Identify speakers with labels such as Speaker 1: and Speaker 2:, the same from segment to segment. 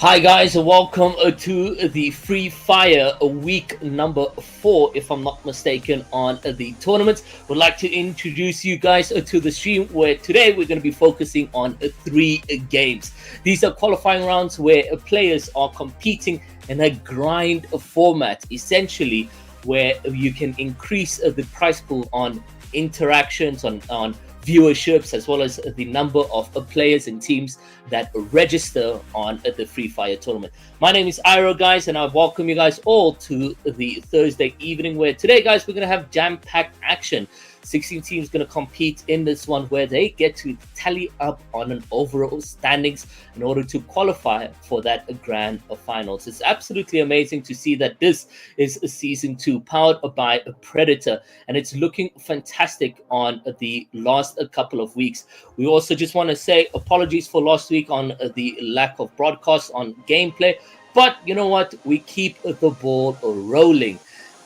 Speaker 1: Hi guys, and welcome to the Free Fire week number 4, if I'm not mistaken, on the tournament. Would like to introduce you guys to the stream where today we're going to be focusing on 3 games. These are qualifying rounds where players are competing in a grind format, essentially where you can increase the prize pool on interactions, on viewerships, as well as the number of players and teams that register on the Free Fire tournament. My name is Iro, guys, and I welcome you guys all to the Thursday evening where today, guys, we're going to have jam-packed action. 16 teams going to compete in this one where they get to tally up on an overall standings in order to qualify for that grand finals. It's absolutely amazing to see that this is a season 2 powered by a Predator, and it's looking fantastic on the last couple of weeks. We also just want to say apologies for last week on the lack of broadcast on gameplay, but you know what? We keep the ball rolling.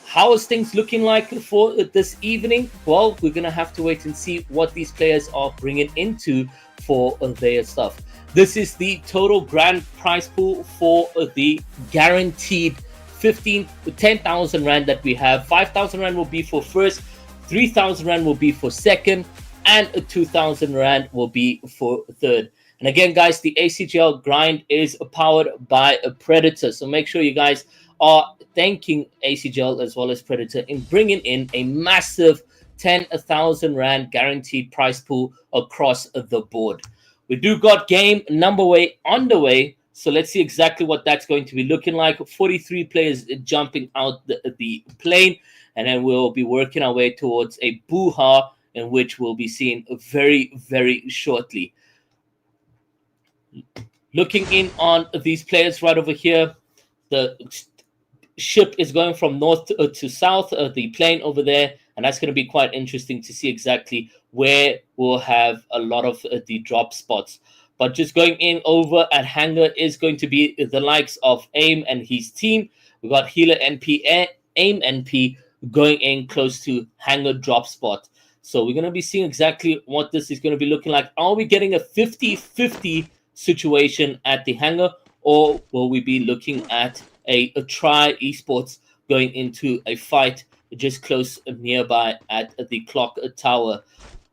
Speaker 1: How is things looking like for this evening? Well, we're going to have to wait and see what these players are bringing into for their stuff. This is the total grand prize pool for the guaranteed 10,000 Rand that we have. 5,000 Rand will be for first, 3,000 Rand will be for second, and 2,000 Rand will be for third. And again, guys, the ACGL grind is powered by a Predator. So make sure you guys are thanking ACGL as well as Predator in bringing in a massive 10,000 Rand guaranteed prize pool across the board. We do got game number way on the way, so let's see exactly what that's going to be looking like. 43 players jumping out the plane, and then we'll be working our way towards a boo-ha, in which we'll be seeing very, very shortly. Looking in on these players right over here, the ship is going from north to south, the plane over there, and that's going to be quite interesting to see exactly where we'll have a lot of the drop spots. But just going in over at hangar is going to be the likes of AIM and his team. We got Healer NP, AIM NP going in close to hangar drop spot. So we're going to be seeing exactly what this is going to be looking like. Are we getting a 50-50 situation at the hangar, or will we be looking at a try esports going into a fight just close nearby at the clock tower?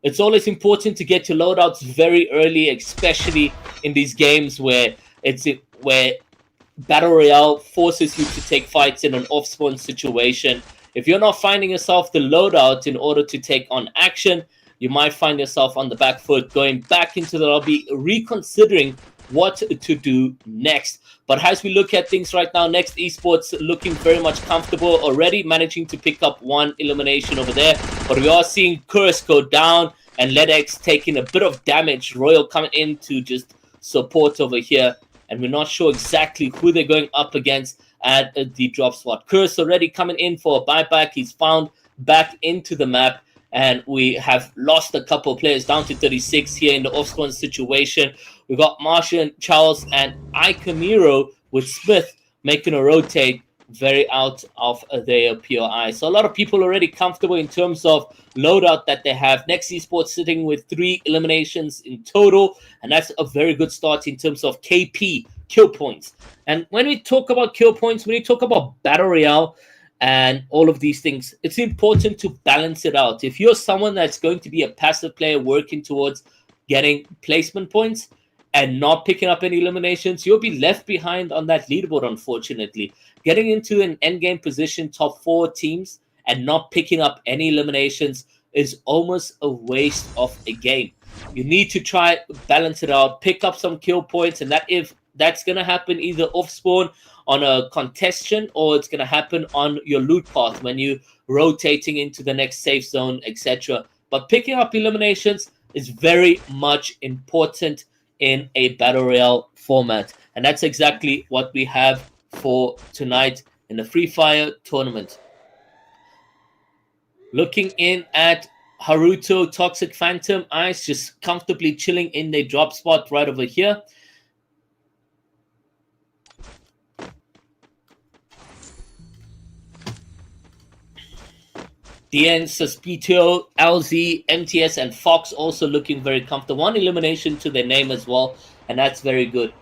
Speaker 1: It's always important to get your loadouts very early, especially in these games where Battle Royale forces you to take fights in an off-spawn situation. If you're not finding yourself the loadout in order to take on action, you might find yourself on the back foot, going back into the lobby, reconsidering what to do next. But as we look at things right now, Next Esports looking very much comfortable already, managing to pick up 1 elimination over there. But we are seeing Curse go down and LedX taking a bit of damage. Royal coming in to just support over here. And we're not sure exactly who they're going up against at the drop spot. Curse already coming in for a buyback. He's found back into the map. And we have lost a couple of players down to 36 here in the off-spawn situation. We got Martian, Charles, and Ikamiro with Smith making a rotate very out of their POI. So a lot of people already comfortable in terms of loadout that they have. Next Esports sitting with 3 eliminations in total, and that's a very good start in terms of KP, kill points. And when we talk about kill points, when we talk about Battle Royale, and all of these things, it's important to balance it out. If you're someone that's going to be a passive player working towards getting placement points and not picking up any eliminations, you'll be left behind on that leaderboard, unfortunately. Getting into an endgame position, top 4 teams, and not picking up any eliminations is almost a waste of a game. You need to try balance it out, pick up some kill points, and that's going to happen either off spawn on a contestation, or it's going to happen on your loot path when you're rotating into the next safe zone, etc. But picking up eliminations is very much important in a Battle Royale format. And that's exactly what we have for tonight in the Free Fire tournament. Looking in at Haruto, Toxic Phantom, Ice just comfortably chilling in their drop spot right over here. DN, Suspito, LZ, MTS, and Fox also looking very comfortable. One elimination to their name as well, and that's very good.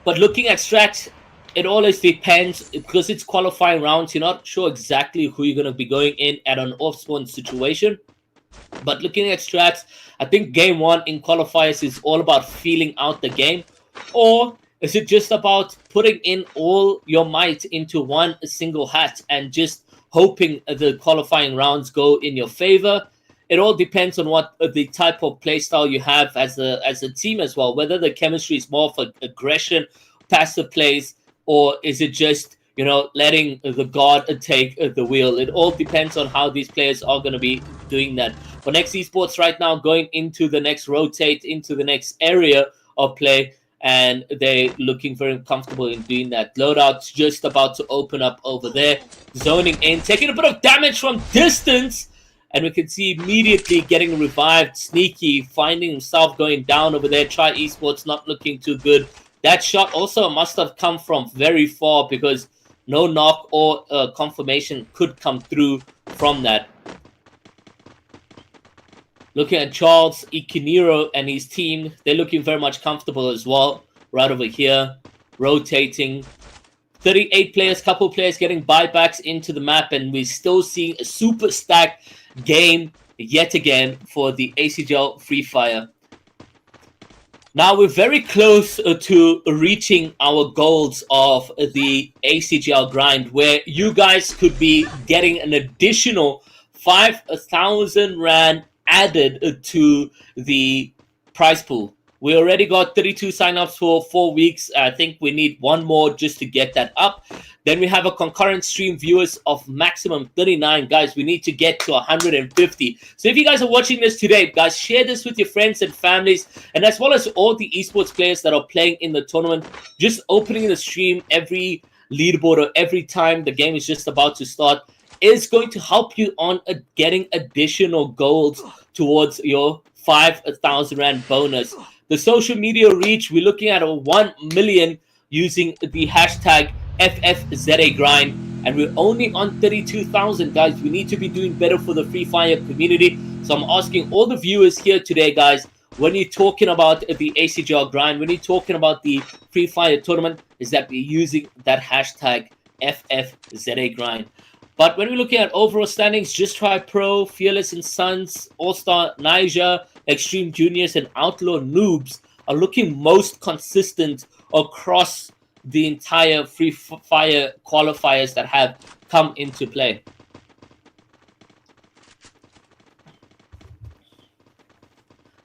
Speaker 1: But looking at strats, it always depends because it's qualifying rounds. You're not sure exactly who you're going to be going in at an off-spawn situation. But looking at strats, I think game one in qualifiers is all about feeling out the game. Or is it just about putting in all your might into one single hat and just hoping the qualifying rounds go in your favor? It all depends on what the type of playstyle you have as a team as well. Whether the chemistry is more for aggression, passive plays, or is it just letting the god take the wheel? It all depends on how these players are going to be doing that. For Next Esports right now, going into the next rotate, into the next area of play, and they're looking very comfortable in doing that. Loadout's just about to open up over there, zoning in, taking a bit of damage from distance, and we can see immediately getting revived. Sneaky finding himself going down over there. Try Esports not looking too good. That shot also must have come from very far because no knock or confirmation could come through from that. Looking at Charles Ikiniro and his team, they're looking very much comfortable as well. Right over here, rotating. 38 players, couple players getting buybacks into the map, and we're still seeing a super stacked game yet again for the ACGL FreeFire. Now we're very close to reaching our goals of the ACGL grind, where you guys could be getting an additional 5,000 Rand added to the prize pool. We already got 32 signups for 4 weeks. I think we need one more just to get that up. Then we have a concurrent stream viewers of maximum 39. Guys, we need to get to 150. So if you guys are watching this today, guys, share this with your friends and families, and as well as all the esports players that are playing in the tournament. Just opening the stream every leaderboard or every time the game is just about to start is going to help you on getting additional goals towards your 5,000 Rand bonus. The social media reach, we're looking at a 1 million using the hashtag FFZAGrind, and we're only on 32,000, guys. We need to be doing better for the Free Fire community. So I'm asking all the viewers here today, guys, when you're talking about the ACGL grind, when you're talking about the Free Fire tournament, is that we're using that hashtag FFZAGrind. But when we're looking at overall standings, Just Try Pro, Fearless and Sons, All-Star Niger, Extreme Juniors, and Outlaw Noobs are looking most consistent across the entire Free Fire qualifiers that have come into play.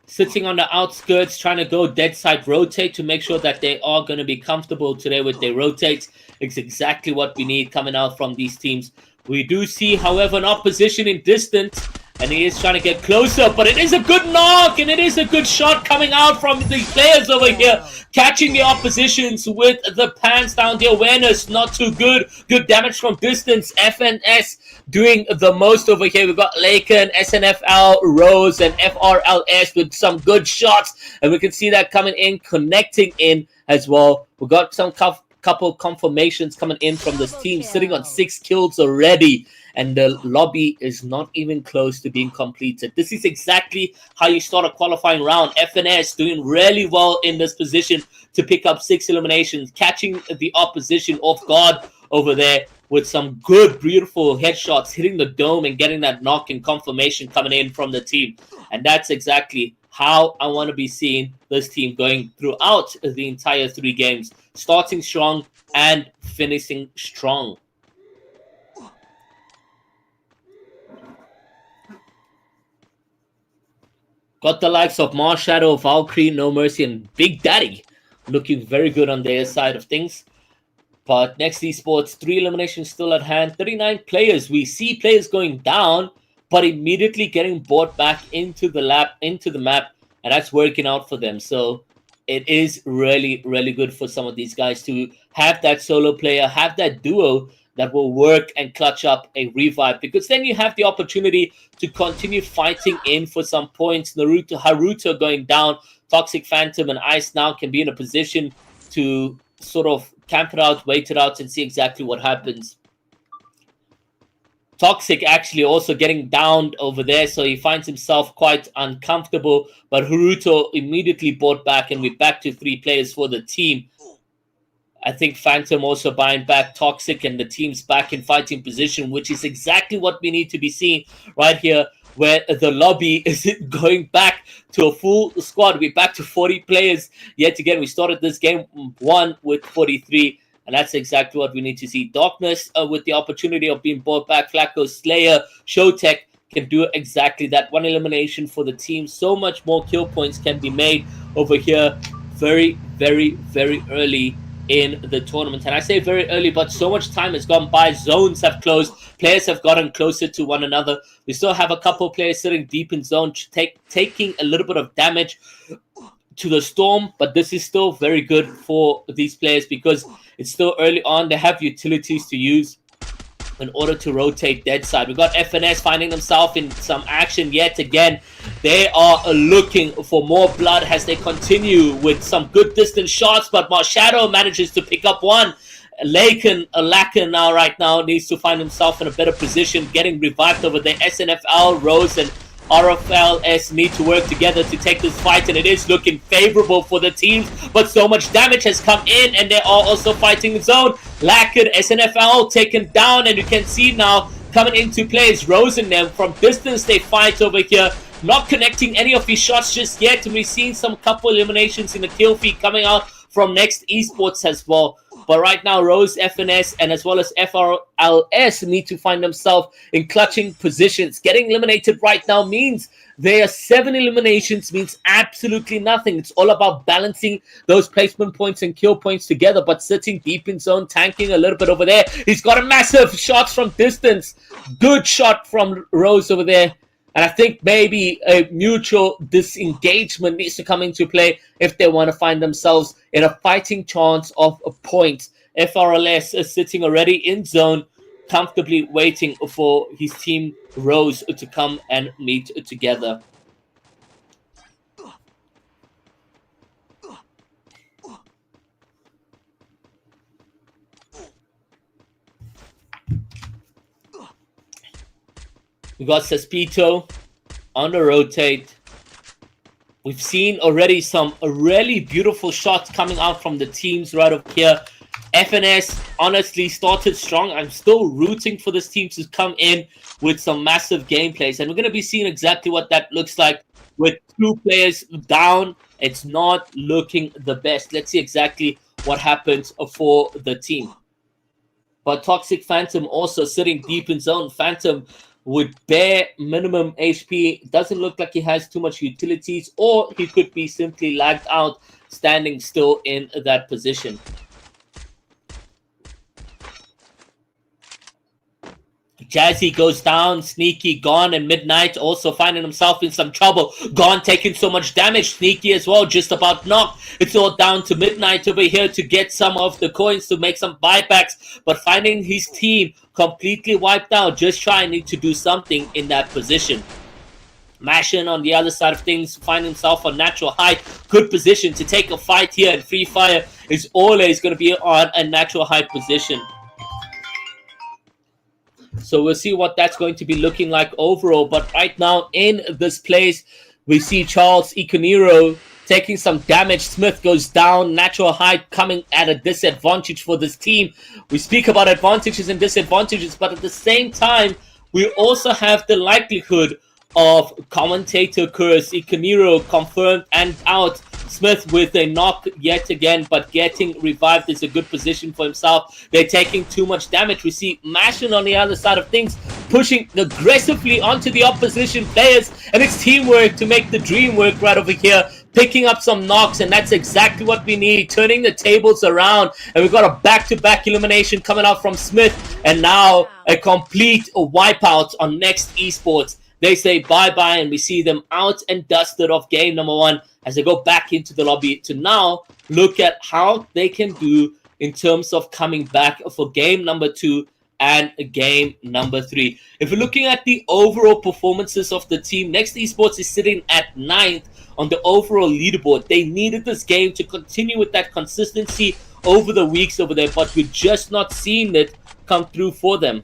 Speaker 1: Sitting on the outskirts, trying to go dead side rotate to make sure that they are going to be comfortable today with their rotates. It's exactly what we need coming out from these teams. We do see, however, an opposition in distance, and he is trying to get closer, but it is a good knock, and it is a good shot coming out from the players over here, catching the oppositions with the pants down. The awareness, not too good. Good damage from distance. FNS doing the most over here. We've got Laken, SNFL, Rose, and FRLS with some good shots, and we can see that coming in, connecting in as well. We've got some couple confirmations coming in from this team, sitting on 6 kills already, and the lobby is not even close to being completed. This is exactly how you start a qualifying round. FNS doing really well in this position to pick up 6 eliminations, catching the opposition off guard over there with some good, beautiful headshots, hitting the dome and getting that knock and confirmation coming in from the team. And that's exactly how I want to be seeing this team going throughout the entire 3 games. Starting strong and finishing strong. Got the likes of Marshadow, Valkyrie, No Mercy, and Big Daddy looking very good on their side of things. But Next Esports, 3 eliminations still at hand. 39 players. We see players going down, but immediately getting brought back into the map, and that's working out for them. So it is really, really good for some of these guys to have that solo player, have that duo that will work and clutch up a revive, because then you have the opportunity to continue fighting in for some points. Haruto going down, Toxic Phantom and Ice now can be in a position to sort of camp it out, wait it out, and see exactly what happens. Toxic actually also getting downed over there, so he finds himself quite uncomfortable. But Haruto immediately brought back, and we're back to 3 players for the team. I think Phantom also buying back Toxic, and the team's back in fighting position, which is exactly what we need to be seeing right here, where the lobby is going back to a full squad. We're back to 40 players yet again. We started this game 1 with 43, and that's exactly what we need to see. Darkness with the opportunity of being brought back. Flacco, Slayer, Showtech can do exactly that. 1 elimination for the team. So much more kill points can be made over here very, very, very early in the tournament. And I say very early, but so much time has gone by. Zones have closed. Players have gotten closer to one another. We still have a couple of players sitting deep in zone, taking a little bit of damage to the Storm, but this is still very good for these players because it's still early on. They have utilities to use in order to rotate dead side. We got FNS finding themselves in some action yet again. They are looking for more blood as they continue with some good distance shots, but Marshadow manages to pick up one. Laken now right now needs to find himself in a better position, getting revived over there. SNFL, Rose, and RFLS need to work together to take this fight, and it is looking favorable for the teams, but so much damage has come in, and they are also fighting in zone. Lacken, SNFL taken down, and you can see now coming into play is Rose and them. From distance they fight over here, not connecting any of his shots just yet, and we've seen some couple eliminations in the kill feed coming out from Next Esports as well. But right now, Rose, FNS, and as well as FRLS need to find themselves in clutching positions. Getting eliminated right now means there are 7 eliminations, means absolutely nothing. It's all about balancing those placement points and kill points together, but sitting deep in zone, tanking a little bit over there. He's got a massive shots from distance. Good shot from Rose over there. And I think maybe a mutual disengagement needs to come into play if they want to find themselves in a fighting chance of a point. FRLS is sitting already in zone, comfortably waiting for his team Rose to come and meet together. We got Cespito on the rotate. We've seen already some really beautiful shots coming out from the teams right up here. FNS honestly started strong. I'm still rooting for this team to come in with some massive gameplays. And we're going to be seeing exactly what that looks like with 2 players down. It's not looking the best. Let's see exactly what happens for the team. But Toxic Phantom also sitting deep in zone. Phantom with bare minimum HP. Doesn't look like he has too much utilities, or he could be simply lagged out, standing still in that position. Jazzy goes down, Sneaky gone, and Midnight also finding himself in some trouble. Gone taking so much damage, Sneaky as well, just about knocked. It's all down to Midnight over here to get some of the coins to make some buybacks, but finding his team completely wiped out, just trying to do something in that position. Mashin on the other side of things, find himself on natural height. Good position to take a fight here, and FreeFire is always going to be on a natural height position. So we'll see what that's going to be looking like overall. But right now in this place, we see Charles Iconero taking some damage. Smith goes down. Natural height coming at a disadvantage for this team. We speak about advantages and disadvantages, but at the same time, we also have the likelihood of commentator curse. Iconero confirmed and out. Smith with a knock yet again, but getting revived is a good position for himself. They're taking too much damage. We see Mashin on the other side of things, pushing aggressively onto the opposition players, and it's teamwork to make the dream work right over here. Picking up some knocks, and that's exactly what we need. Turning the tables around, and we've got a back-to-back elimination coming out from Smith, and now a complete wipeout on Next Esports. They say bye-bye, and we see them out and dusted off game number 1 as they go back into the lobby to now look at how they can do in terms of coming back for game number 2 and game number 3. If we're looking at the overall performances of the team, Next Esports is sitting at 9th on the overall leaderboard. They needed this game to continue with that consistency over the weeks over there, but we're just not seeing it come through for them.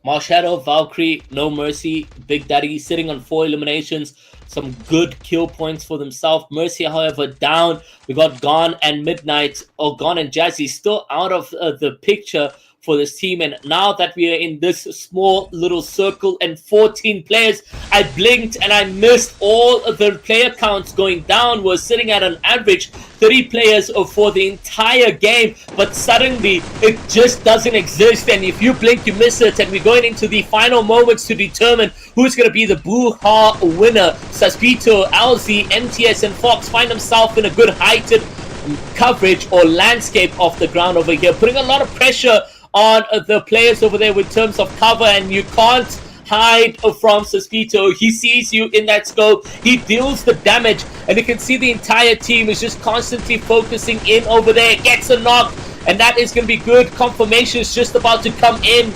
Speaker 1: Marshadow, Valkyrie, No Mercy, Big Daddy sitting on 4 eliminations. Some good kill points for themselves. Mercy, however, down. We got Gone and Midnight, or Gone and Jazzy still out of the picture for this team. And now that we are in this small little circle and 14 players, I blinked and I missed all of the player counts going down. We're sitting at an average 30 players for the entire game, but suddenly it just doesn't exist, and if you blink you miss it. And we're going into the final moments to determine who's going to be the Boo-Ha winner. Suspito, LZ, MTS and Fox find themselves in a good heighted coverage or landscape of the ground over here, putting a lot of pressure on the players over there with terms of cover, and you can't hide from Suspito. He sees you in that scope, he deals the damage, and you can see the entire team is just constantly focusing in over there. Gets a knock, and that is going to be good. Confirmation is just about to come in.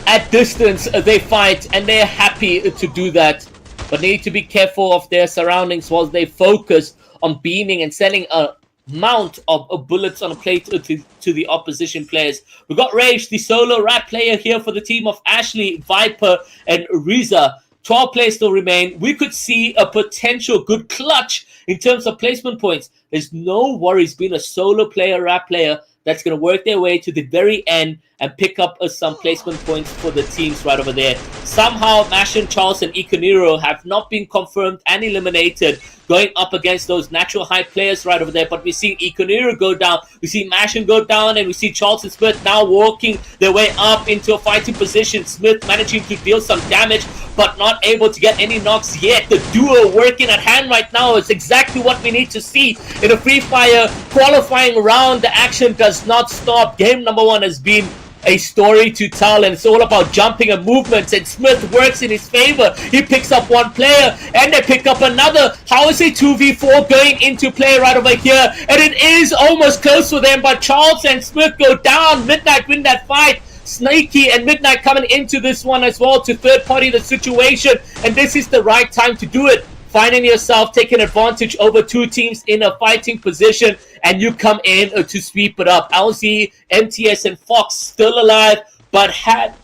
Speaker 1: At distance they fight, and they're happy to do that, but they need to be careful of their surroundings while they focus on beaming and sending a amount of bullets on a plate to the opposition players. We got Rage, the solo rat player here for the team of Ashley, Viper and Riza. 12 players still remain. We could see a potential good clutch in terms of placement points. There's no worries being a solo player, rat player, that's going to work their way to the very end and pick up some placement points for the teams right over there. Somehow, Mashin, Charles, and Ikoniro have not been confirmed and eliminated, going up against those natural high players right over there. But we see Ikoniro go down, we see Mashin go down, and we see Charles and Smith now walking their way up into a fighting position. Smith managing to deal some damage, but not able to get any knocks yet. The duo working at hand right now is exactly what we need to see in a Free Fire qualifying round. The action does not stop. Game number 1 has been a story to tell, and it's all about jumping and movements, and Smith works in his favor. He picks up one player and they pick up another. How is a 2v4 going into play right over here? And it is almost close for them, but Charles and Smith go down. Midnight win that fight. Snaky and Midnight coming into this one as well to third party the situation, and this is the right time to do it. Finding yourself taking advantage over 2 teams in a fighting position, and you come in to sweep it up. LZ, MTS, and Fox still alive, but had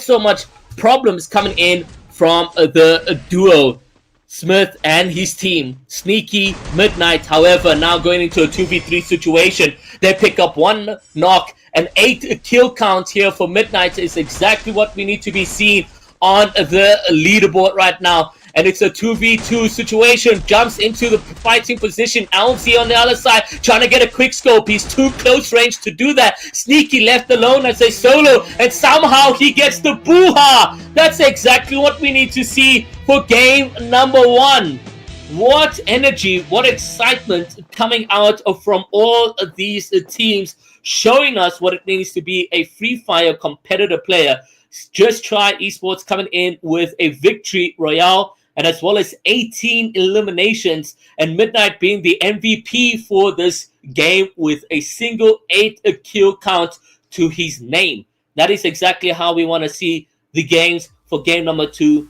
Speaker 1: so much problems coming in from the duo, Smith and his team. Sneaky, Midnight, however, now going into a 2v3 situation. They pick up 1 knock, an 8 kill count here for Midnight is exactly what we need to be seeing on the leaderboard right now. And it's a 2v2 situation. Jumps into the fighting position. LZ on the other side, trying to get a quick scope. He's too close range to do that. Sneaky left alone as a solo, and somehow he gets the Boo-Ha. That's exactly what we need to see for game number 1. What energy, what excitement coming out from all of these teams, showing us what it means to be a Free Fire competitor player. Just Try Esports coming in with a victory royale, and as well as 18 eliminations, and Midnight being the MVP for this game with a single 8 kill count to his name. That is exactly how we want to see the games for game number 2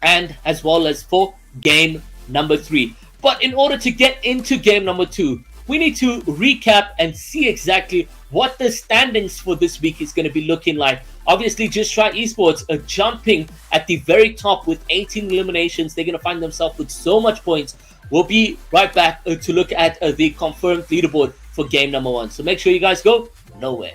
Speaker 1: and as well as for game number 3. But in order to get into game number 2, we need to recap and see exactly what the standings for this week is going to be looking like. Obviously, Just Try Esports are jumping at the very top with 18 eliminations. They're going to find themselves with so much points. We'll be right back to look at the confirmed leaderboard for game number 1. So make sure you guys go nowhere.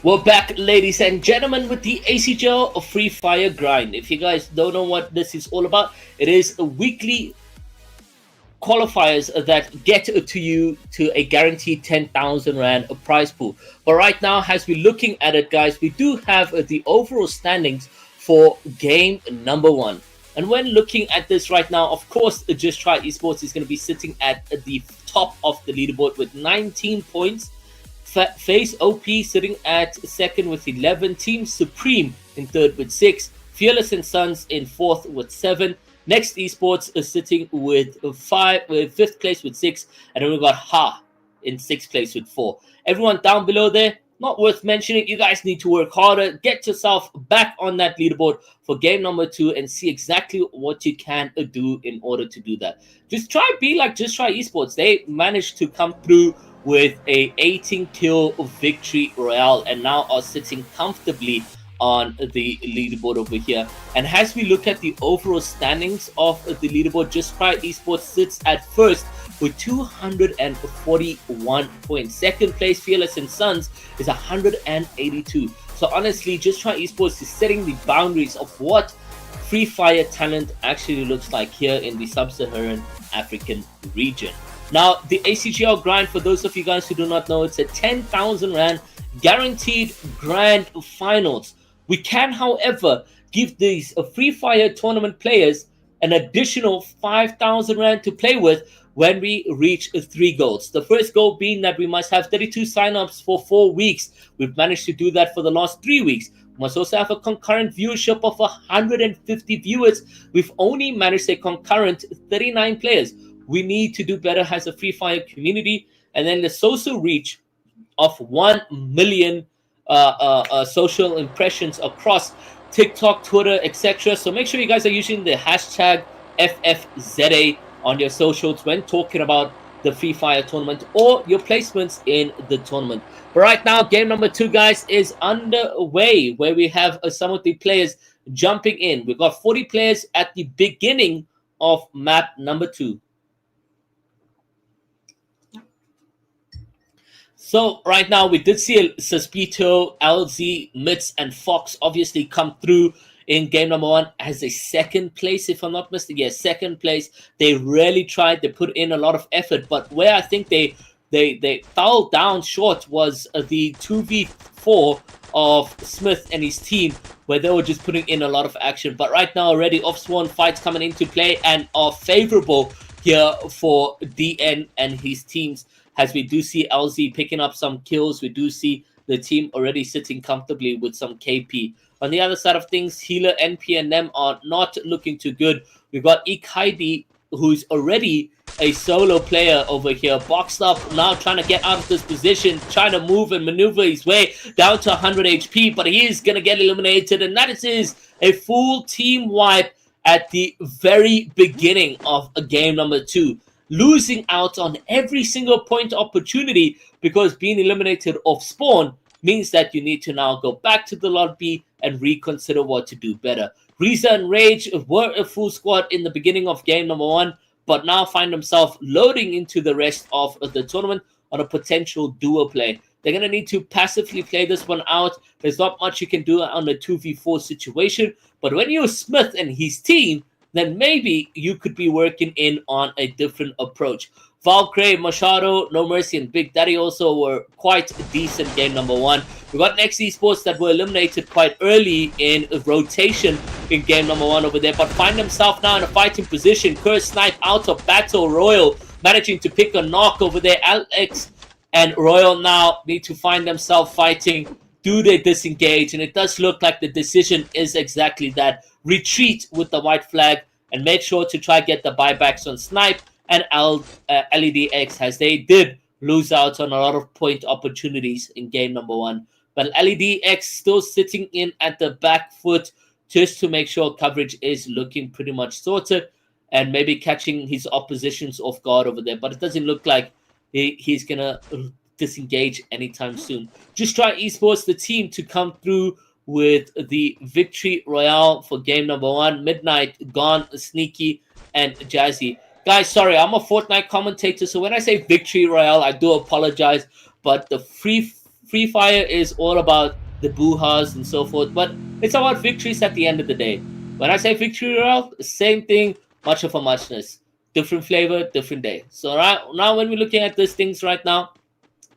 Speaker 1: We're back, ladies and gentlemen, with the ACGL Free Fire grind. If you guys don't know what this is all about, it is a weekly qualifiers that get to you to a guaranteed 10,000 Rand prize pool. But right now, as we're looking at it, guys, we do have the overall standings for game number 1. And when looking at this right now, of course, Just Try Esports is going to be sitting at the top of the leaderboard with 19 points. Face OP sitting at second with 11. Team Supreme in third with 6. Fearless and Sons in fourth with 7. Next Esports is sitting with 5th place with 6. And then we've got Ha in 6th place with 4. Everyone down below there, not worth mentioning. You guys need to work harder. Get yourself back on that leaderboard for game number 2 and see exactly what you can do in order to do that. Just try be like Just Try Esports. They managed to come through with a 18 kill victory royale and now are sitting comfortably on the leaderboard over here. And as we look at the overall standings of the leaderboard, Just Try Esports sits at first with 241 points. Second place, Fearless and Sons, is 182. So honestly, Just Try Esports is setting the boundaries of what Free Fire talent actually looks like here in the sub-Saharan African region. Now, the ACGL grind, for those of you guys who do not know, it's a 10,000 Rand guaranteed grand finals. We can, however, give these Free Fire tournament players an additional 5,000 Rand to play with when we reach 3 goals. The first goal being that we must have 32 sign-ups for 4 weeks. We've managed to do that for the last 3 weeks. We must also have a concurrent viewership of 150 viewers. We've only managed a concurrent 39 players. We need to do better as a Free Fire community. And then the social reach of 1 million social impressions across TikTok, Twitter, etc. So make sure you guys are using the hashtag FFZA on your socials when talking about the Free Fire tournament or your placements in the tournament. But right now, game number 2, guys, is underway, where we have some of the players jumping in. We've got 40 players at the beginning of map number 2. So right now we did see Suspito, LZ, Mitz, and Fox obviously come through in game number 1 as a second place, if I'm not mistaken. Yes, second place. They really tried. They put in a lot of effort, but where I think they fell down short was the 2v4 of Smith and his team, where they were just putting in a lot of action. But right now already off-spawn fights coming into play and are favorable here for DN and his teams. As we do see LZ picking up some kills, we do see the team already sitting comfortably with some KP. On the other side of things, Healer, NP, and them are not looking too good. We've got Ikaidi, who's already a solo player over here, boxed up, now trying to get out of this position, trying to move and maneuver his way down to 100 HP, but he is going to get eliminated, and that is a full team wipe at the very beginning of game number 2. Losing out on every single point opportunity because being eliminated off spawn means that you need to now go back to the lobby and reconsider what to do better. Reza and Rage were a full squad in the beginning of game number 1, but now find themselves loading into the rest of the tournament on a potential duo play. They're going to need to passively play this one out. There's not much you can do on a 2v4 situation, but when you're Smith and his team, then maybe you could be working in on a different approach. Valkyrie, Machado, No Mercy, and Big Daddy also were quite decent game number 1. We got Next Esports that were eliminated quite early in rotation in game number 1 over there, but find themselves now in a fighting position. Curse Snipe out of Battle Royal, managing to pick a knock over there. Alex and Royal now need to find themselves fighting. Do they disengage? And it does look like the decision is exactly that. Retreat with the white flag and make sure to try get the buybacks on Snipe and LEDX, as they did lose out on a lot of point opportunities in game number 1. But LEDX still sitting in at the back foot just to make sure coverage is looking pretty much sorted and maybe catching his oppositions off guard over there. But it doesn't look like he's going to disengage anytime soon. Just Try Esports, the team to come through with the victory royale for game number 1. Midnight, Gone, Sneaky, and Jazzy. Guys, sorry, I'm a Fortnite commentator, so when I say victory royale, I do apologize, but the Free Free Fire is all about the boo-ha's and so forth, but it's about victories at the end of the day. When I say victory royale, same thing, much of a muchness. Different flavor, different day. So now when we're looking at these things right now,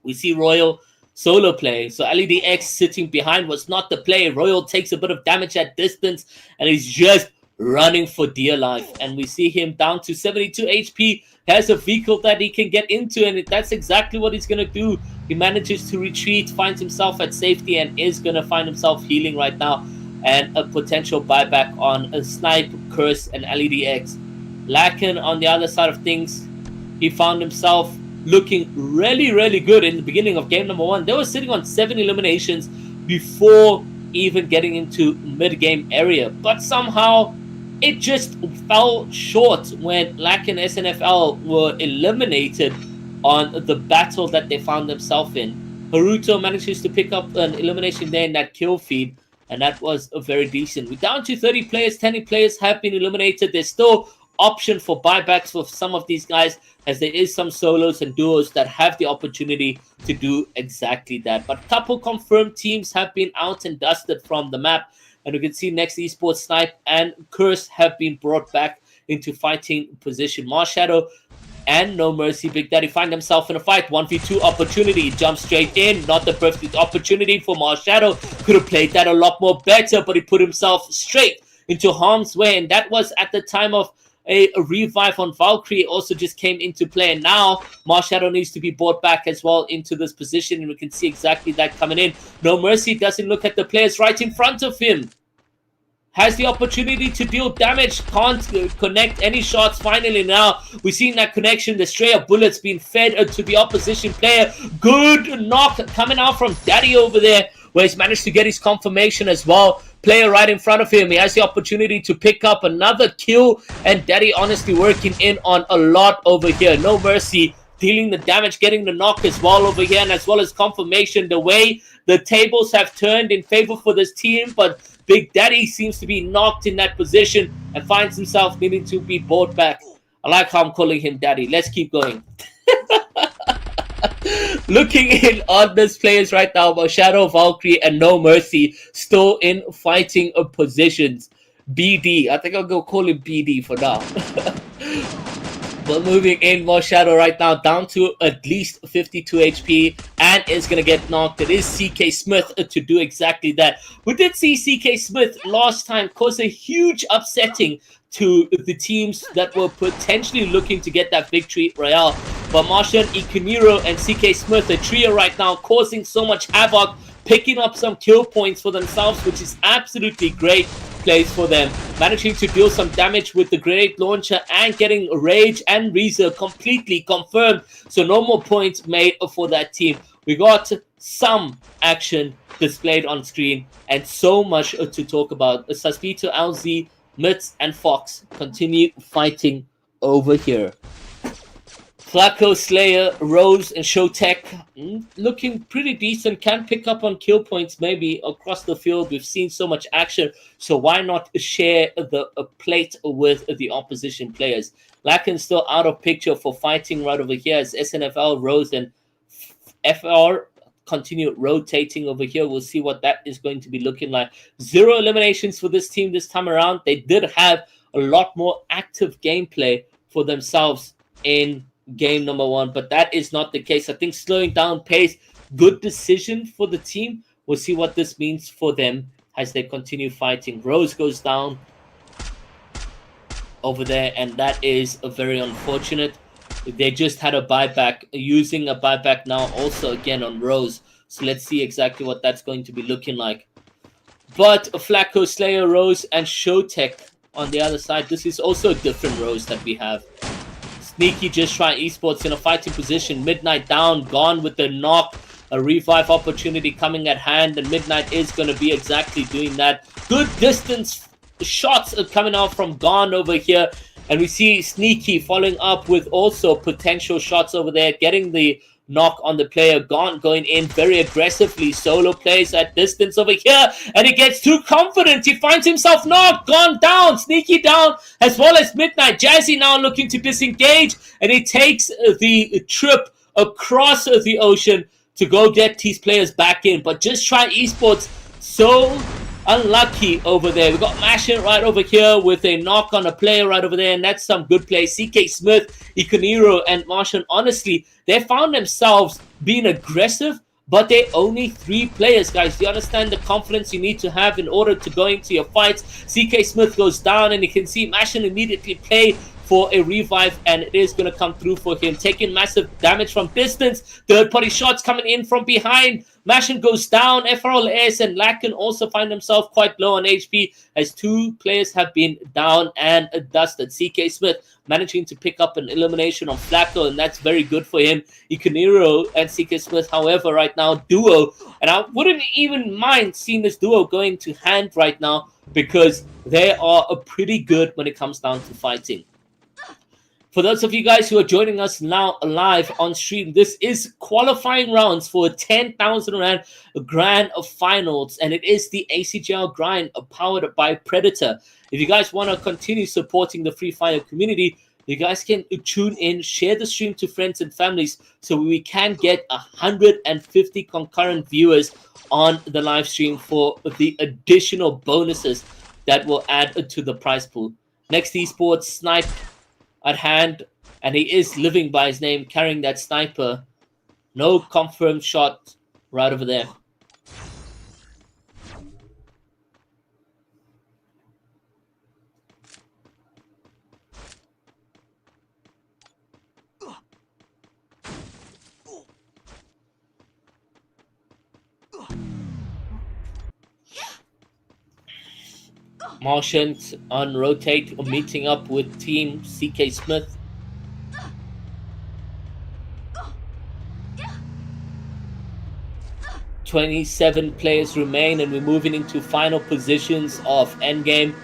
Speaker 1: we see Royal solo play. So LEDX sitting behind was not the play. Royal takes a bit of damage at distance and he's just running for dear life. And we see him down to 72 HP. Has a vehicle that he can get into, and that's exactly what he's going to do. He manages to retreat, finds himself at safety, and is going to find himself healing right now. And a potential buyback on a Snipe, Curse, and LEDX. Lakin, on the other side of things, he found himself looking really, really good in the beginning of game number 1. They were sitting on 7 eliminations before even getting into mid-game area. But somehow, it just fell short when Lakin SNFL were eliminated on the battle that they found themselves in. Haruto manages to pick up an elimination there in that kill feed, and that was very decent. We're down to 30 players, 10 players have been eliminated. There's still option for buybacks for some of these guys, as there is some solos and duos that have the opportunity to do exactly that. But a couple confirmed teams have been out and dusted from the map, and you can see next esports Snipe and Curse have been brought back into fighting position. Marshadow and No Mercy Big Daddy find himself in a fight. 1v2 opportunity, jump straight in. Not the perfect opportunity for Marshadow. Could have played that a lot more better, but he put himself straight into harm's way, and that was at the time of a revive on Valkyrie also just came into play, and now Marshadow needs to be brought back as well into this position, and we can see exactly that coming in. No Mercy doesn't look at the players right in front of him. Has the opportunity to deal damage, can't connect any shots. Finally now, we're seeing that connection, the stray of bullets being fed to the opposition player. Good knock coming out from Daddy over there, where he's managed to get his confirmation as well. Player right in front of him, he has the opportunity to pick up another kill, and Daddy honestly working in on a lot over here. No Mercy dealing the damage, getting the knock as well over here, and as well as confirmation. The way the tables have turned in favor for this team, but Big Daddy seems to be knocked in that position and finds himself needing to be brought back. I like how I'm calling him Daddy. Let's keep going. Looking in on this players right now, Shadow, Valkyrie, and No Mercy still in fighting positions. BD. I think I'll go call him BD for now. But moving in, Shadow right now down to at least 52 HP and is going to get knocked. It is CK Smith to do exactly that. We did see CK Smith last time cause a huge upsetting to the teams that were potentially looking to get that victory royale. But Martian, Ikuniro, and CK Smith, a trio right now, causing so much havoc, picking up some kill points for themselves, which is absolutely great plays for them. Managing to deal some damage with the grenade launcher and getting Rage and Reza completely confirmed. So no more points made for that team. We got some action displayed on screen and so much to talk about. Suspito, LZ, Mitz, and Fox continue fighting over here. Flacco, Slayer, Rose, and Showtech looking pretty decent. Can pick up on kill points maybe across the field. We've seen so much action, so why not share the plate with the opposition players? Lakin still out of picture for fighting right over here as SNFL, Rose, and FR continue rotating over here. We'll see what that is going to be looking like. 0 eliminations for this team this time around. They did have a lot more active gameplay for themselves in game number 1, but that is not the case. I think slowing down pace, good decision for the team. We'll see what this means for them as they continue fighting. Rose goes down over there, and that is very unfortunate. They just had a buyback, using a buyback now also again on Rose. So let's see exactly what that's going to be looking like. But Flacco, Slayer, Rose, and Showtech on the other side. This is also a different Rose that we have. Sneaky just try esports in a fighting position. Midnight down, gone with the knock. A revive opportunity coming at hand, and Midnight is going to be exactly doing that. Good distance shots are coming out from Gone over here. And we see Sneaky following up with also potential shots over there, getting the knock on the player. Gone going in very aggressively. Solo plays at distance over here, and he gets too confident. He finds himself knocked. Gone down. Sneaky down, as well as Midnight. Jazzy now looking to disengage, and he takes the trip across the ocean to go get these players back in. But just try esports. So unlucky over there. We got Mashin right over here with a knock on a player right over there, and that's some good play. CK Smith, Ikoniro, and Martian, honestly, they found themselves being aggressive, but they're only 3 players, guys. Do you understand the confidence you need to have in order to go into your fights? CK Smith goes down, and you can see Mashin immediately play for a revive, and it is going to come through for him, taking massive damage from distance. Third-party shots coming in from behind. Mashin goes down. FRLS and Lacken also find themselves quite low on HP as 2 players have been down and dusted. CK Smith managing to pick up an elimination on Flacco, and that's very good for him. Ikoniro and CK Smith, however, right now, duo. And I wouldn't even mind seeing this duo going to hand right now because they are pretty good when it comes down to fighting. For those of you guys who are joining us now live on stream, this is qualifying rounds for 10,000 Rand Grand Finals, and it is the ACGL grind powered by Predator. If you guys want to continue supporting the Free Fire community, you guys can tune in, share the stream to friends and families so we can get 150 concurrent viewers on the live stream for the additional bonuses that will add to the prize pool. Next esports, Snipe at hand, and he is living by his name, carrying that sniper. No confirmed shot right over there. Martians on rotate, meeting up with team CK Smith. "27 players remain, and we're moving into final positions of endgame.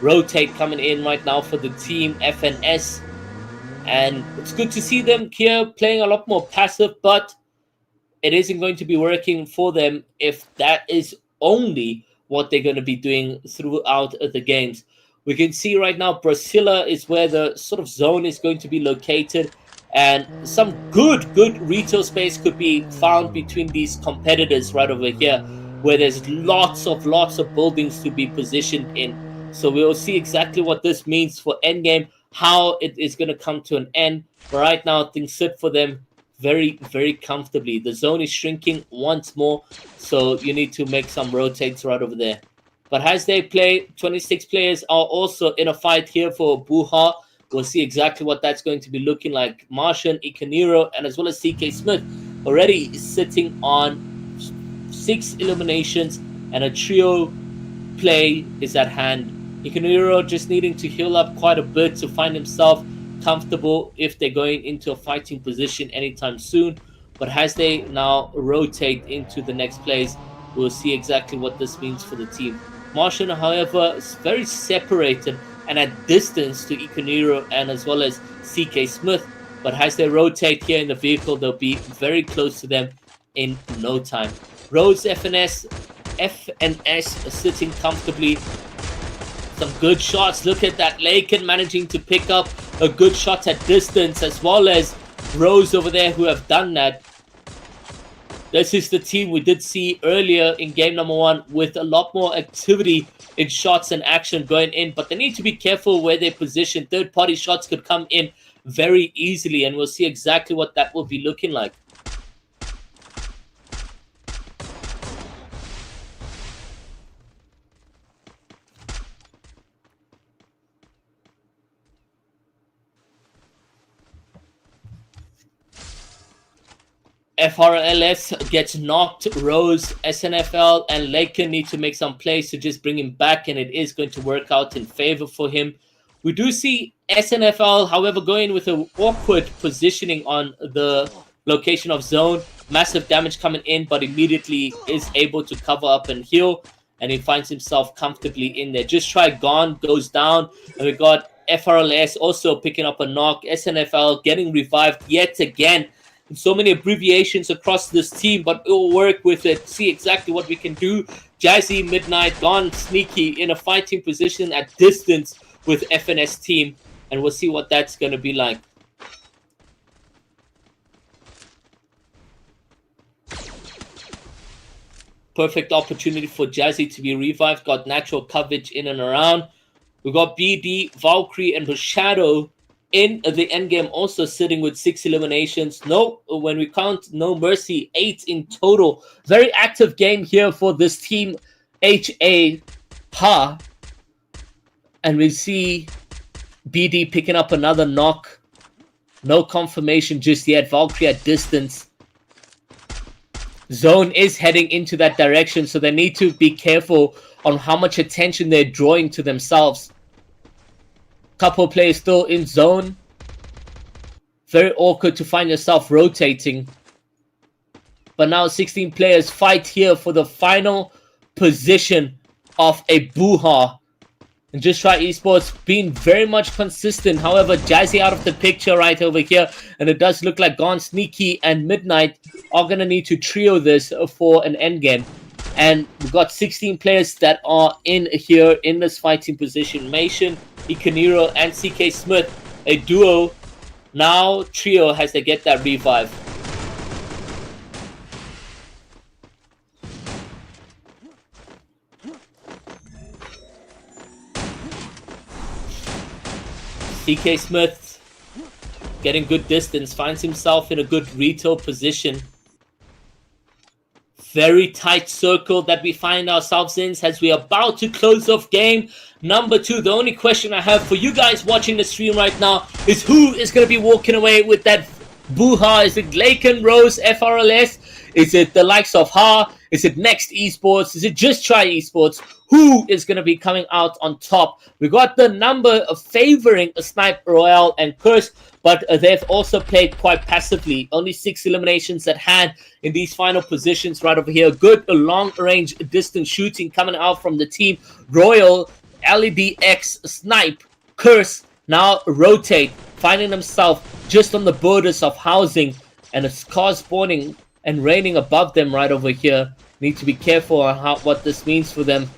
Speaker 1: Rotate coming in right now for the team FNS, and it's good to see them here playing a lot more passive, but it isn't going to be working for them if that is only what they're going to be doing throughout the games. We can see right now Brasilia is where the sort of zone is going to be located, and some good retail space could be found between these competitors right over here, where there's lots of buildings to be positioned in. So we'll see exactly what this means for endgame, how it is going to come to an end. But right now, things sit for them very comfortably. The zone is shrinking once more, so you need to make some rotates right over there. But as they play, 26 players are also in a fight here for Buha. We'll see exactly what that's going to be looking like. Martian, Ikoniro, and as well as CK Smith already sitting on 6 eliminations, and a trio play is at hand. Ikoniro just needing to heal up quite a bit to find himself comfortable if they're going into a fighting position anytime soon. But as they now rotate into the next place, we'll see exactly what this means for the team. Martian, however, is very separated and at distance to Ikoniro and as well as CK Smith. But as they rotate here in the vehicle, they'll be very close to them in no time. Rose FNS sitting comfortably. Some good shots. Look at that. Laken managing to pick up a good shot at distance, as well as Rose over there who have done that. This is the team we did see earlier in game number 1 with a lot more activity in shots and action going in, but they need to be careful where they position. Third-party shots could come in very easily, and we'll see exactly what that will be looking like. FRLS gets knocked. Rose, SNFL, and Laken need to make some plays to just bring him back, and it is going to work out in favor for him. We do see SNFL, however, going with an awkward positioning on the location of zone. Massive damage coming in, but immediately is able to cover up and heal, and he finds himself comfortably in there. Just try gone, goes down, and we got FRLS also picking up a knock. SNFL getting revived yet again. So many abbreviations across this team, but we'll work with it, see exactly what we can do. Jazzy, Midnight, gone sneaky in a fighting position at distance with FNS team, and we'll see what that's going to be like. Perfect opportunity for Jazzy to be revived. Got natural coverage in and around. We got BD, Valkyrie, and Bushadow in the endgame, also sitting with 6 eliminations. No, when we count No Mercy, 8 in total. Very active game here for this team, HA Ha. And we see BD picking up another knock. No confirmation just yet. Valkyrie at distance. Zone is heading into that direction, so they need to be careful on how much attention they're drawing to themselves. Couple players still in zone. Very awkward to find yourself rotating. But now 16 players fight here for the final position of a Buha. And Just Try Esports being very much consistent. However, Jazzy out of the picture right over here. And it does look like Gone, Sneaky, and Midnight are going to need to trio this for an endgame. And we've got 16 players that are in here in this fighting position. Mason, Ikaniro, and CK Smith. A duo. Now trio has to get that revive. CK Smith getting good distance, finds himself in a good retail position. Very tight circle that we find ourselves in as we are about to close off game number 2. The only question I have for you guys watching the stream right now is who is going to be walking away with that Buha? Is it Laken, Rose, FRLS? Is it the likes of Ha? Is it Next Esports? Is it Just Try Esports? Who is going to be coming out on top? We got the number of favoring a Snipe, Royale, and Curse, but they've also played quite passively. Only 6 eliminations at hand in these final positions right over here. Good long-range distance shooting coming out from the team. Royal, LEDX, Snipe, Curse, now rotate, finding himself just on the borders of housing, and a car spawning and raining above them right over here. Need to be careful on what this means for them.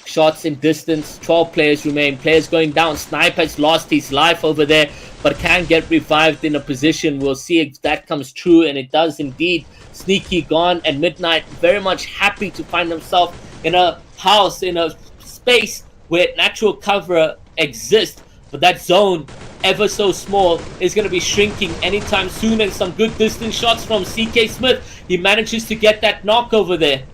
Speaker 1: Shots in distance, 12 players remain. Players going down. Snipe has lost his life over there, but can get revived in a position. We'll see if that comes true, and it does indeed. Sneaky gone, and Midnight very much happy to find himself in a house, in a space where natural cover exists, but that zone, ever so small, is going to be shrinking anytime soon. And some good distance shots from CK Smith. He manages to get that knock over there.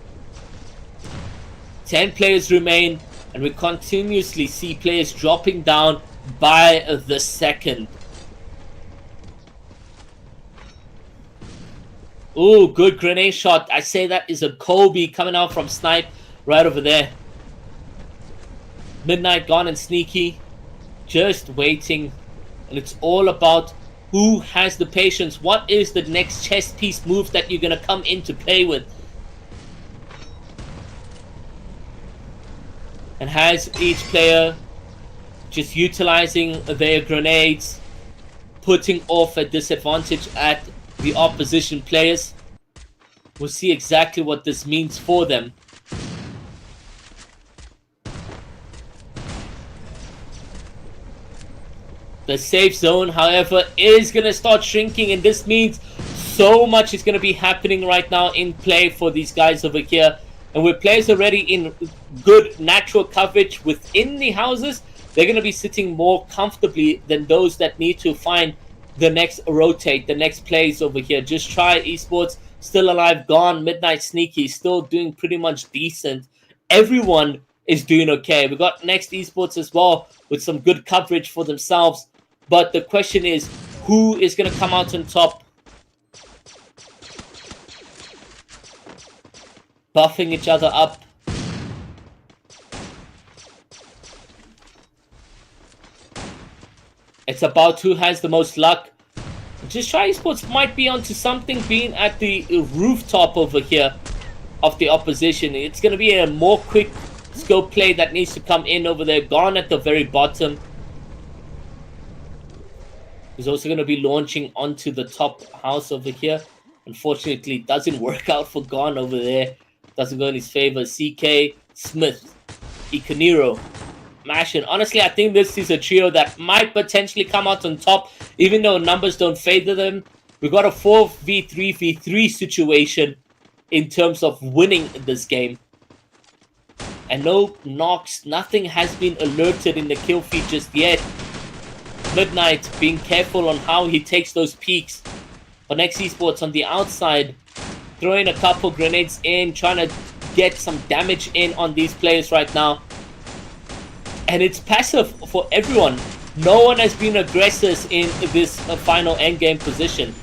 Speaker 1: 10 players remain, and we continuously see players dropping down by the second. Ooh, good grenade shot. I say that is a Kobe coming out from Snipe right over there. Midnight gone and Sneaky just waiting, and it's all about who has the patience. What is the next chess piece move that you're going to come in to play with? And has each player just utilizing their grenades, putting off a disadvantage at the opposition players. We'll see exactly what this means for them. The safe zone, however, is going to start shrinking, and this means so much is going to be happening right now in play for these guys over here. And with players already in good natural coverage within the houses, they're going to be sitting more comfortably than those that need to find the next rotate, the next plays over here. Just Try Esports, still alive, gone. Midnight Sneaky, still doing pretty much decent. Everyone is doing okay. We got Next Esports as well with some good coverage for themselves. But the question is, who is going to come out on top? Buffing each other up. It's about who has the most luck. Just Try Esports might be onto something, being at the rooftop over here of the opposition. It's going to be a more quick scope play that needs to come in over there. Gone at the very bottom. He's also going to be launching onto the top house over here. Unfortunately, it doesn't work out for Gone over there. Doesn't go in his favor. CK, Smith, Ikaniro, Mashin. Honestly, I think this is a trio that might potentially come out on top, even though numbers don't favor them. We got a 4v3v3 situation in terms of winning this game. And no knocks, nothing has been alerted in the kill feed just yet. Midnight being careful on how he takes those peaks. But Next Esports on the outside, throwing a couple grenades in, trying to get some damage in on these players right now. And it's passive for everyone. No one has been aggressors in this final endgame position.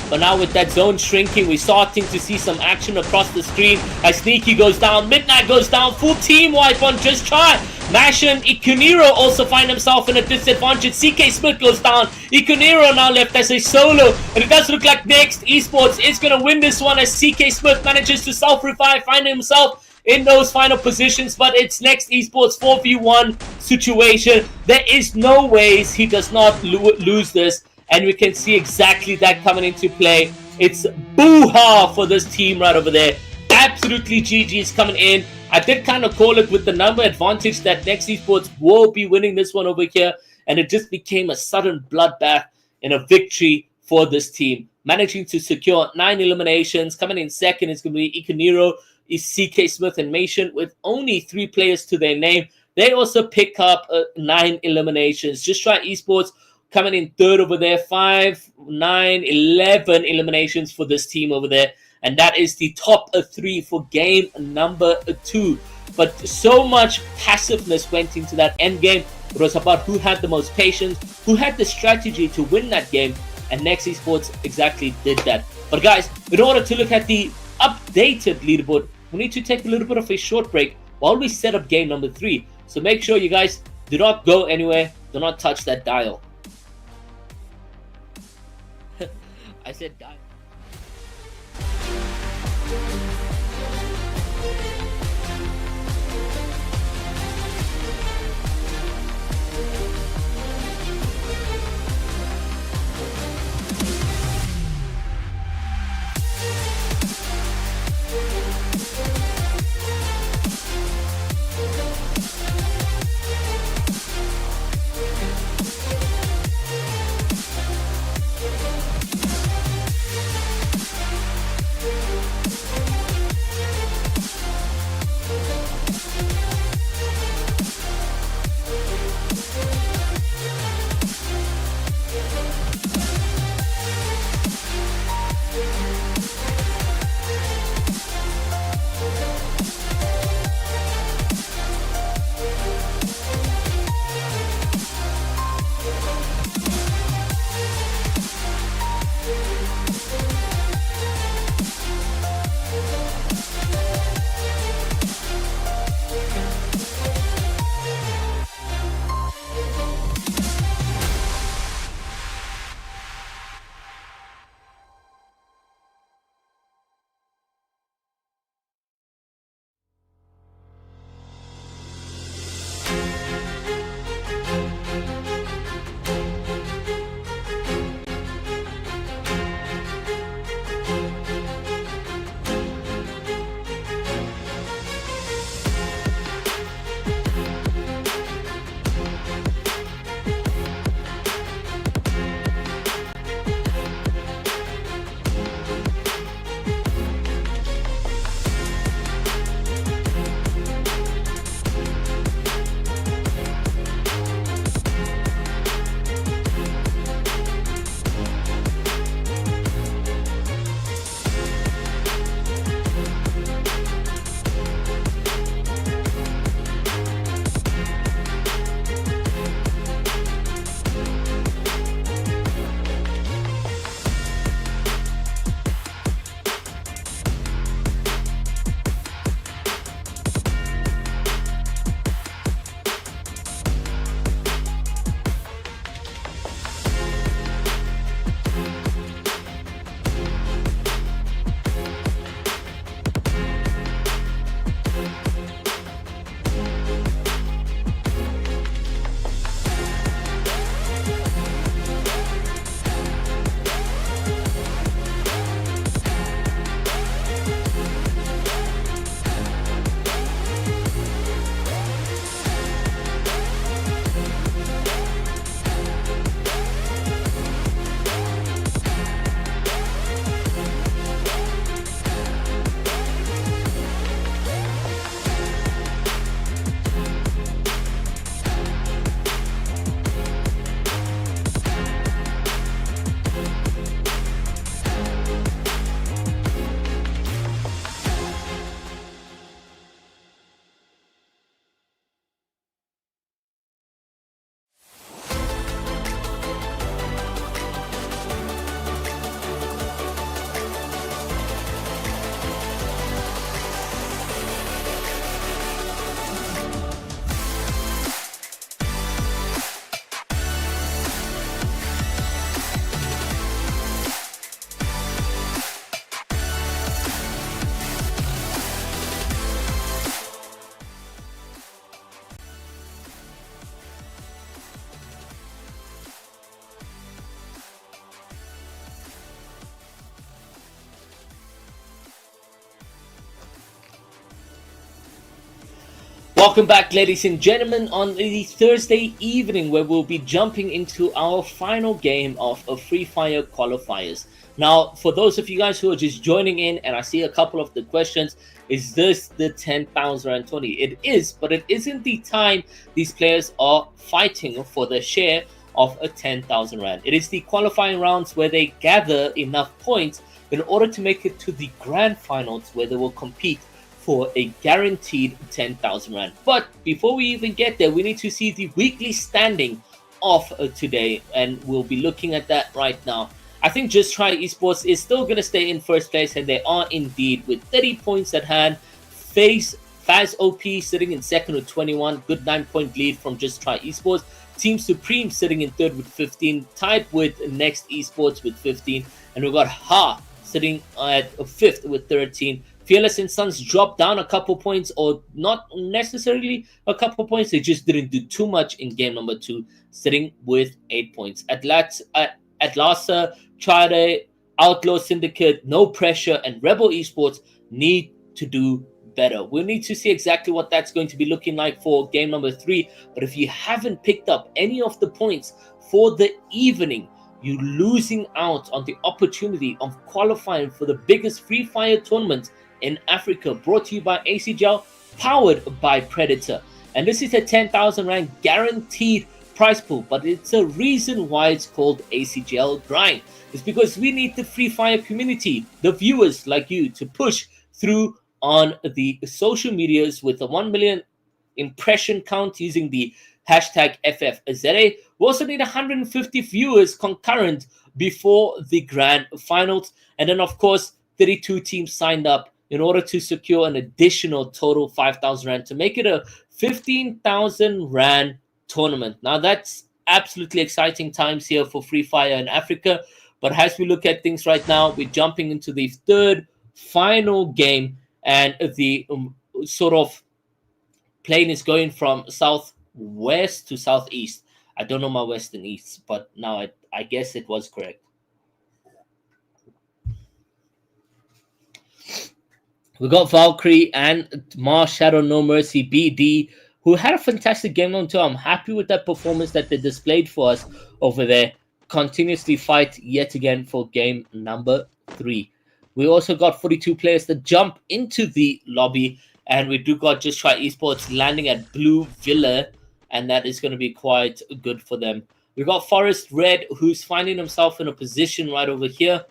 Speaker 1: But now with that zone shrinking, we're starting to see some action across the screen. As Sneaky goes down, Midnight goes down, full team wipe on Just Try. Mash and Ikuniro also find himself in a disadvantage. CK Smith goes down. Ikuniro now left as a solo. And it does look like Next Esports is going to win this one as CK Smith manages to self-revive, find himself in those final positions. But it's Next Esports 4v1 situation. There is no ways he does not lose this. And we can see exactly that coming into play. It's boo-ha for this team right over there. Absolutely GG's coming in. I did kind of call it with the number advantage that Next Esports will be winning this one over here. And it just became a sudden bloodbath and a victory for this team. Managing to secure 9 eliminations. Coming in second is going to be Ikuniro, CK Smith, and Mason with only 3 players to their name. They also pick up 9 eliminations. Just Try Esports coming in third over there. 5, 9, 11 eliminations for this team over there. And that is the top 3 for game number 2. But so much passiveness went into that end game. It was about who had the most patience, who had the strategy to win that game. And Next Esports exactly did that. But guys, in order to look at the updated leaderboard, we need to take a little bit of a short break while we set up game number 3. So make sure you guys do not go anywhere. Do not touch that dial. I said dial. Welcome back, ladies and gentlemen, on the Thursday evening where we'll be jumping into our final game of a Free Fire qualifiers. Now, for those of you guys who are just joining in, and I see a couple of the questions, is this the 10,000 Rand tourney? It is, but it isn't the time these players are fighting for the share of a 10,000 Rand. It is the qualifying rounds where they gather enough points in order to make it to the grand finals where they will compete for a guaranteed 10,000 Rand. But before we even get there, we need to see the weekly standing of today, and we'll be looking at that right now. I think Just Try Esports is still going to stay in first place, and they are indeed with 30 points at hand. Faz OP sitting in second with 21, good 9-point lead from Just Try Esports. Team Supreme sitting in third with 15, tied with Next Esports with 15, and we've got Ha sitting at fifth with 13. Fearless and Sons dropped down a couple points, or not necessarily a couple points. They just didn't do too much in game number 2, sitting with 8 points. Atlasa, Chade, Outlaw Syndicate, No Pressure, and Rebel Esports need to do better. We'll need to see exactly what that's going to be looking like for game number 3. But if you haven't picked up any of the points for the evening, you're losing out on the opportunity of qualifying for the biggest Free Fire tournament in Africa, brought to you by ACGL, powered by Predator. And this is a 10,000 Rand guaranteed prize pool, but it's a reason why it's called ACGL Grind. It's because we need the Free Fire community, the viewers like you, to push through on the social medias with a 1 million impression count using the hashtag FFZA. We also need 150 viewers concurrent before the grand finals. And then, of course, 32 teams signed up in order to secure an additional total 5,000 Rand to make it a 15,000 Rand tournament. Now, that's absolutely exciting times here for Free Fire in Africa. But as we look at things right now, we're jumping into the third final game, and the sort of plane is going from southwest to southeast. I don't know my west and east, but now I guess it was correct. We got Valkyrie and Mars Shadow No Mercy BD, who had a fantastic game on tour. I'm happy with that performance that they displayed for us over there. Continuously fight yet again for game number 3. We also got 42 players that jump into the lobby, and we do got Just Try Esports landing at Blue Villa, and that is going to be quite good for them. We got Forest Red, who's finding himself in a position right over here.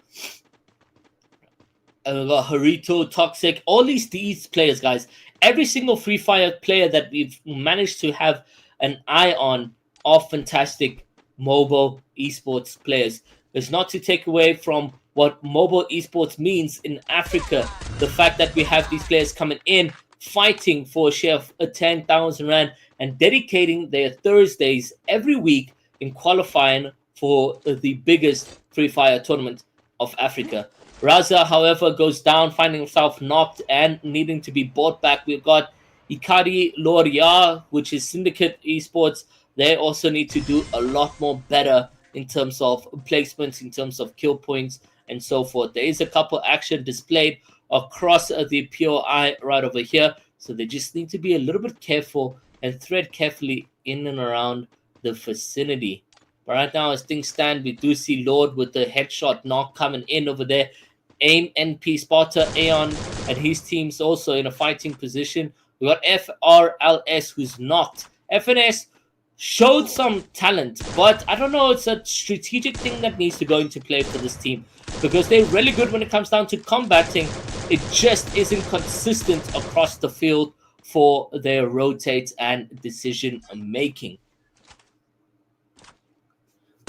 Speaker 1: And we got Harito, Toxic, all these players, guys. Every single Free Fire player that we've managed to have an eye on are fantastic mobile esports players. It's not to take away from what mobile esports means in Africa. The fact that we have these players coming in, fighting for a share of a 10,000 Rand and dedicating their Thursdays every week in qualifying for the biggest Free Fire tournament of Africa. Raza, however, goes down, finding himself knocked and needing to be brought back. We've got Ikari Loria, which is Syndicate Esports. They also need to do a lot more better in terms of placements, in terms of kill points, and so forth. There is a couple action displayed across the POI right over here, so they just need to be a little bit careful and thread carefully in and around the vicinity. But right now, as things stand, we do see Lord with the headshot knock coming in over there. AIM, NP, Sparta, Aeon, and his team's also in a fighting position. We got FRLS, who's knocked. FNS showed some talent, but I don't know, it's a strategic thing that needs to go into play for this team, because they're really good when it comes down to combating. It just isn't consistent across the field for their rotates and decision making.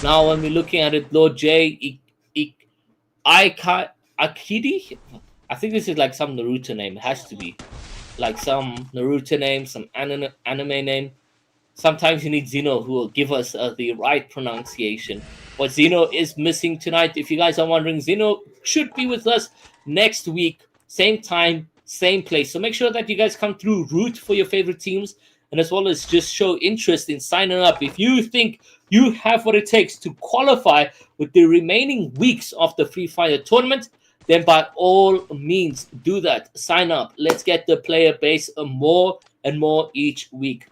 Speaker 1: Now, when we're looking at it, Lord J, Akidi, I think this is like some Naruto name. It has to be like some Naruto name, some anime name. Sometimes you need Zeno, who will give us the right pronunciation. But Zeno is missing tonight. If you guys are wondering, Zeno should be with us next week, same time, same place. So make sure that you guys come through, root for your favorite teams, and as well as just show interest in signing up. If you think you have what it takes to qualify with the remaining weeks of the Free Fire tournament, then by all means do that. Sign up. Let's get the player base more and more each week.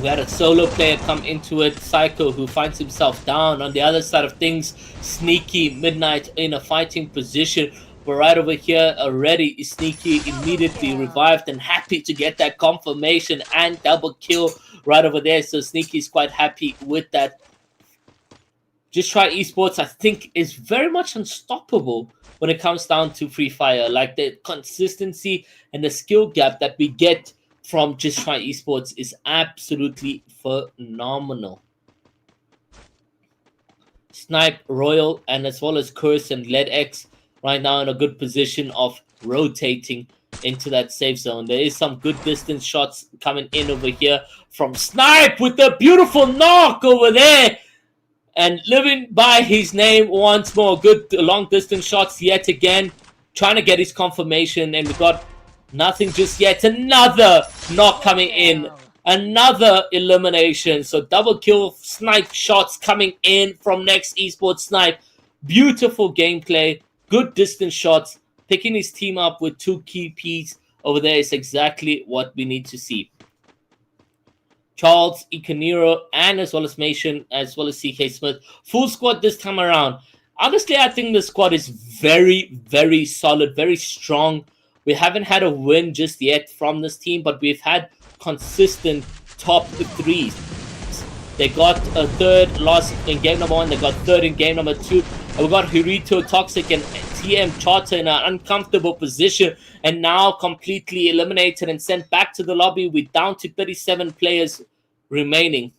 Speaker 1: We had a solo player come into it, Psycho, who finds himself down. On the other side of things, Sneaky, Midnight in a fighting position. But right over here, already Sneaky immediately revived and happy to get that confirmation and double kill right over there. So Sneaky is quite happy with that. Just Try Esports, I think, is very much unstoppable when it comes down to Free Fire. Like the consistency and the skill gap that we get from Just Try Esports is absolutely phenomenal. Snipe, Royal, and as well as Curse and LedX right now in a good position of rotating into that safe zone. There is some good distance shots coming in over here from Snipe with the beautiful knock over there. And living by his name once more. Good long distance shots yet again. Trying to get his confirmation. And we got nothing just yet. Another knock coming in. Another elimination. So double kill Snipe shots coming in from Next Esports Snipe. Beautiful gameplay. Good distance shots. Picking his team up with 2 key Ps over there is exactly what we need to see. Charles, Ikaniro, and as well as Mason, as well as CK Smith. Full squad this time around. Honestly, I think the squad is very, very solid, very strong. We haven't had a win just yet from this team, but we've had consistent top 3s. They got a 3rd loss in game number 1. They got 3rd in game number 2. And we got Hirito, Toxic, and TM Charter in an uncomfortable position. And now completely eliminated and sent back to the lobby. We're down to 37 players remaining.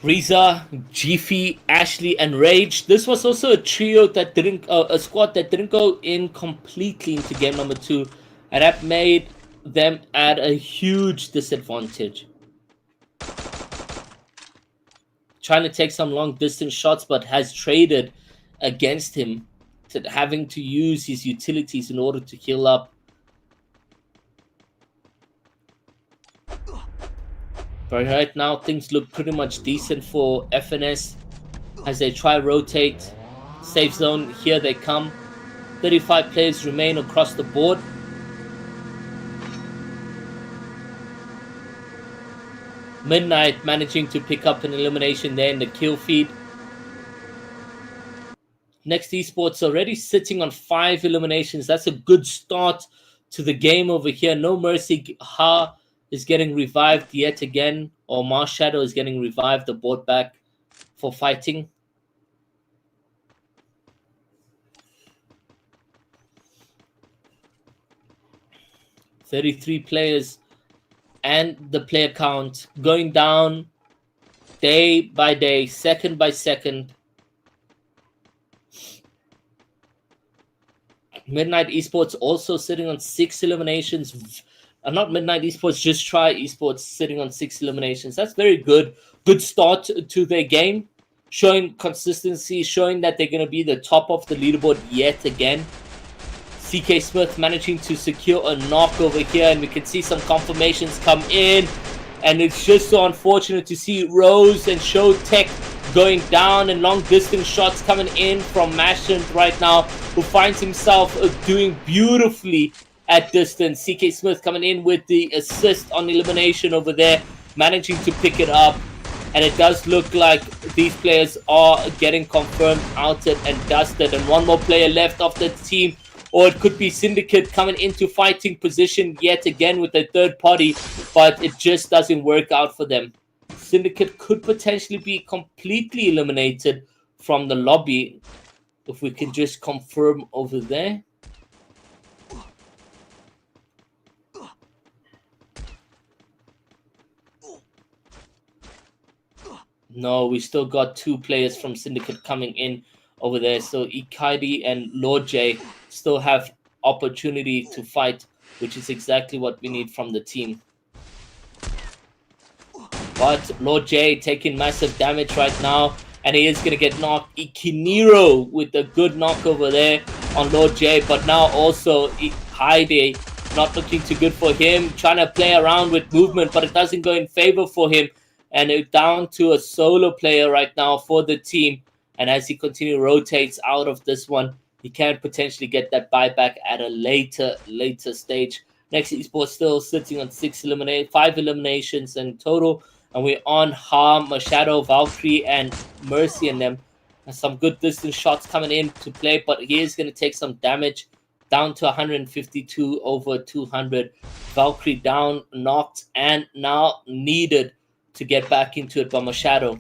Speaker 1: Riza, Jiffy, Ashley, and Rage. This was also a trio that didn't, a squad that didn't go in completely into game number 2, and that made them at a huge disadvantage. Trying to take some long distance shots, but has traded against him, to having to use his utilities in order to heal up. But right now, things look pretty much decent for FNS as they try rotate. Safe zone, here they come. 35 players remain across the board. Midnight managing to pick up an elimination there in the kill feed. Next Esports already sitting on 5 eliminations. That's a good start to the game over here. No Mercy. Ha is getting revived yet again, or Mars Shadow is getting revived, the board back for fighting. $33 players, and the player count going down day by day, second by second. Midnight Esports also sitting on 6 eliminations. Not Midnight Esports, Just Try Esports sitting on 6 eliminations. That's very good. Good start to their game. Showing consistency, showing that they're going to be the top of the leaderboard yet again. CK Smith managing to secure a knock over here, and we can see some confirmations come in. And it's just so unfortunate to see Rose and Show Tech going down, and long distance shots coming in from Mashant right now, who finds himself doing beautifully at distance. CK Smith coming in with the assist on elimination over there, managing to pick it up. And it does look like these players are getting confirmed, outed, and dusted. And one more player left of the team. Or it could be Syndicate coming into fighting position yet again with a third party. But it just doesn't work out for them. Syndicate could potentially be completely eliminated from the lobby. If we can just confirm over there. No, we still got 2 players from Syndicate coming in over there. So Ikaidi and Lord J still have opportunity to fight, which is exactly what we need from the team. But Lord J taking massive damage right now, and he is going to get knocked. Ikiniro with a good knock over there on Lord J, but now also Heide not looking too good for him, trying to play around with movement, but it doesn't go in favor for him, and it's down to a solo player right now for the team. And as he rotates out of this one, he can potentially get that buyback at a later stage. Next Esports still sitting on 5 eliminations in total, and we're on Harm, Shadow, Valkyrie, and Mercy in them. And some good distance shots coming in to play, but he is going to take some damage, down to 152 over 200. Valkyrie down, knocked, and now needed to get back into it by Machado.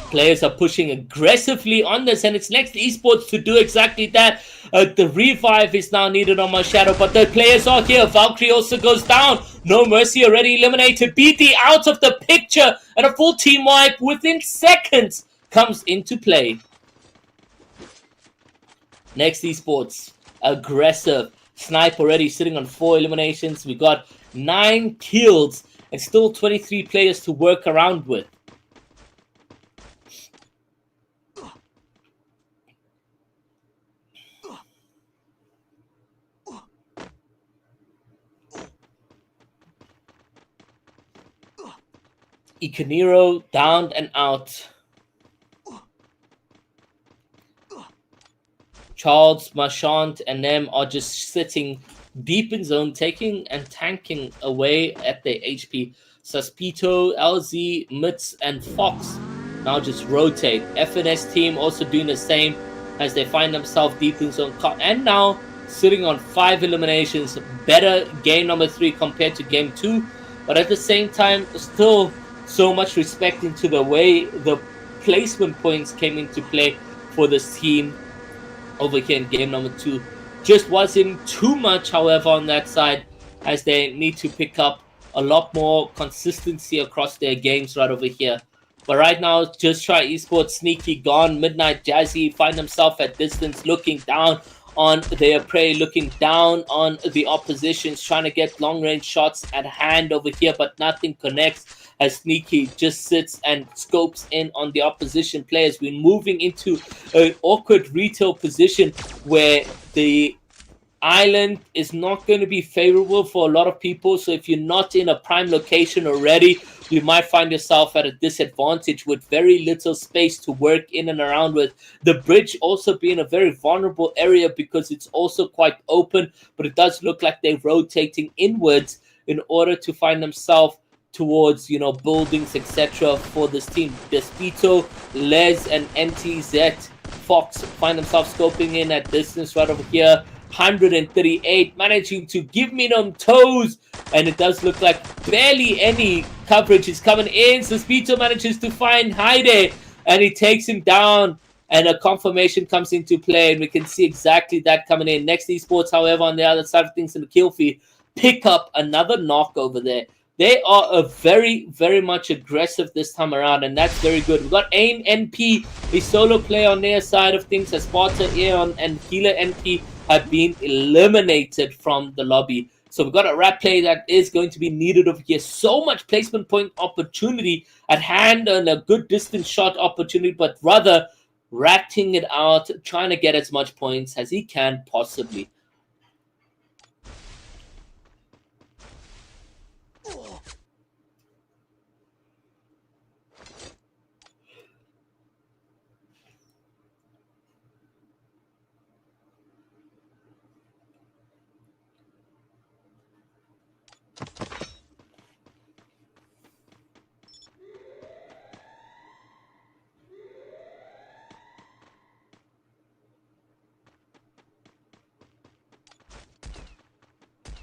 Speaker 1: Players are pushing aggressively on this, and it's next Esports to do exactly that. The revive is now needed on Machado, but the players are here. Valkyrie also goes down. No Mercy already eliminated. BD out of the picture, and a full team wipe within seconds comes into play. Next Esports, aggressive. Snipe already sitting on 4 eliminations. We got 9 kills and still 23 players to work around with. Ikaniro down and out. Charles, Marchand, and them are just sitting deep in zone, taking and tanking away at their HP. Suspito, LZ, Mitz, and Fox now just rotate. FNS team also doing the same as they find themselves deep in zone. And now sitting on 5 eliminations. Better game number 3 compared to game 2. But at the same time, still so much respect into the way the placement points came into play for this team over here in game number 2. Just wasn't too much, however, on that side, as they need to pick up a lot more consistency across their games right over here. But right now, Just Try Esports, Sneaky, Gone, Midnight, Jazzy find themselves at distance, looking down on their prey, looking down on the oppositions, trying to get long-range shots at hand over here, but nothing connects as Sneaky just sits and scopes in on the opposition players. We're moving into an awkward retail position where the island is not going to be favorable for a lot of people. So if you're not in a prime location already, you might find yourself at a disadvantage with very little space to work in and around with. The bridge also being a very vulnerable area because it's also quite open, but it does look like they're rotating inwards in order to find themselves towards, you know, buildings, etc. for this team. Despito, Les, and MTZ Fox find themselves scoping in at distance right over here. 138, managing to give me them toes, and it does look like barely any coverage is coming in. Suspito manages to find Heide, and he takes him down, and a confirmation comes into play, and we can see exactly that coming in. Next Esports, however, on the other side of things in the kill feed, pick up another knock over there. They are a very, very much aggressive this time around, and that's very good. We've got AIM NP, a solo player on their side of things, as Sparta, Aeon, and Healer NP have been eliminated from the lobby. So we've got a rat play that is going to be needed over here. So much placement point opportunity at hand and a good distance shot opportunity, but rather ratting it out, trying to get as much points as he can possibly.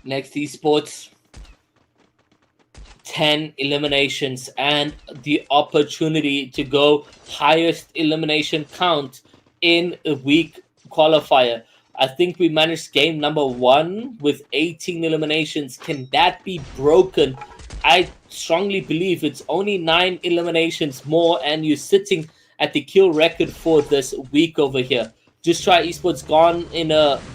Speaker 1: Next Esports, 10 eliminations and the opportunity to go highest elimination count in a week qualifier. I think we managed game number 1 with 18 eliminations. Can that be broken? I strongly believe it's only 9 eliminations more, and you're sitting at the kill record for this week over here. Just Try Esports gone in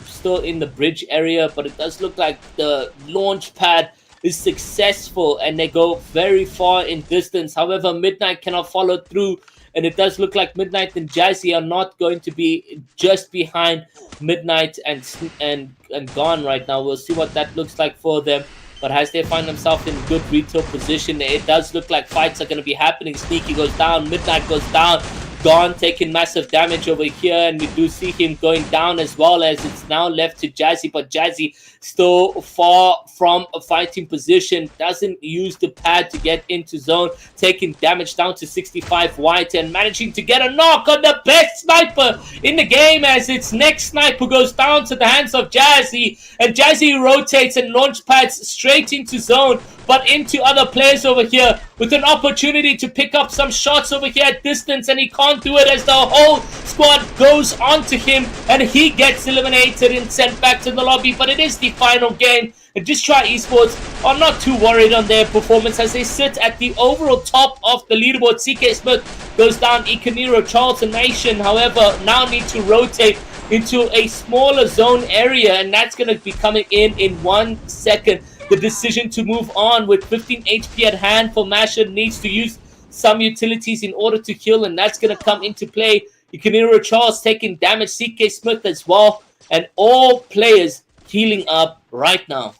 Speaker 1: still in the bridge area, but it does look like the launch pad is successful and they go very far in distance. However, Midnight cannot follow through, and it does look like Midnight and Jazzy are not going to be just behind Midnight and Gone right now. We'll see what that looks like for them. But as they find themselves in good retail position, it does look like fights are going to be happening. Sneaky goes down, Midnight goes down, Gone taking massive damage over here, and we do see him going down as well, as it's now left to Jazzy, but Jazzy still far from a fighting position, doesn't use the pad to get into zone, taking damage down to 65 white and managing to get a knock on the best sniper in the game, as its next sniper goes down to the hands of Jazzy, and Jazzy rotates and launch pads straight into zone, but into other players over here with an opportunity to pick up some shots over here at distance, and he can't do it as the whole squad goes onto him and he gets eliminated and sent back to the lobby. But it is the final game, and Just Try Esports are not too worried on their performance as they sit at the overall top of the leaderboard. CK Smith goes down, Ikaniro, Charlton Nation, however, now need to rotate into a smaller zone area, and that's going to be coming in 1 second. The decision to move on with 15 HP at hand for Masher needs to use some utilities in order to heal, and that's going to come into play. Ikaniro Charles taking damage, CK Smith as well, and all players healing up right now.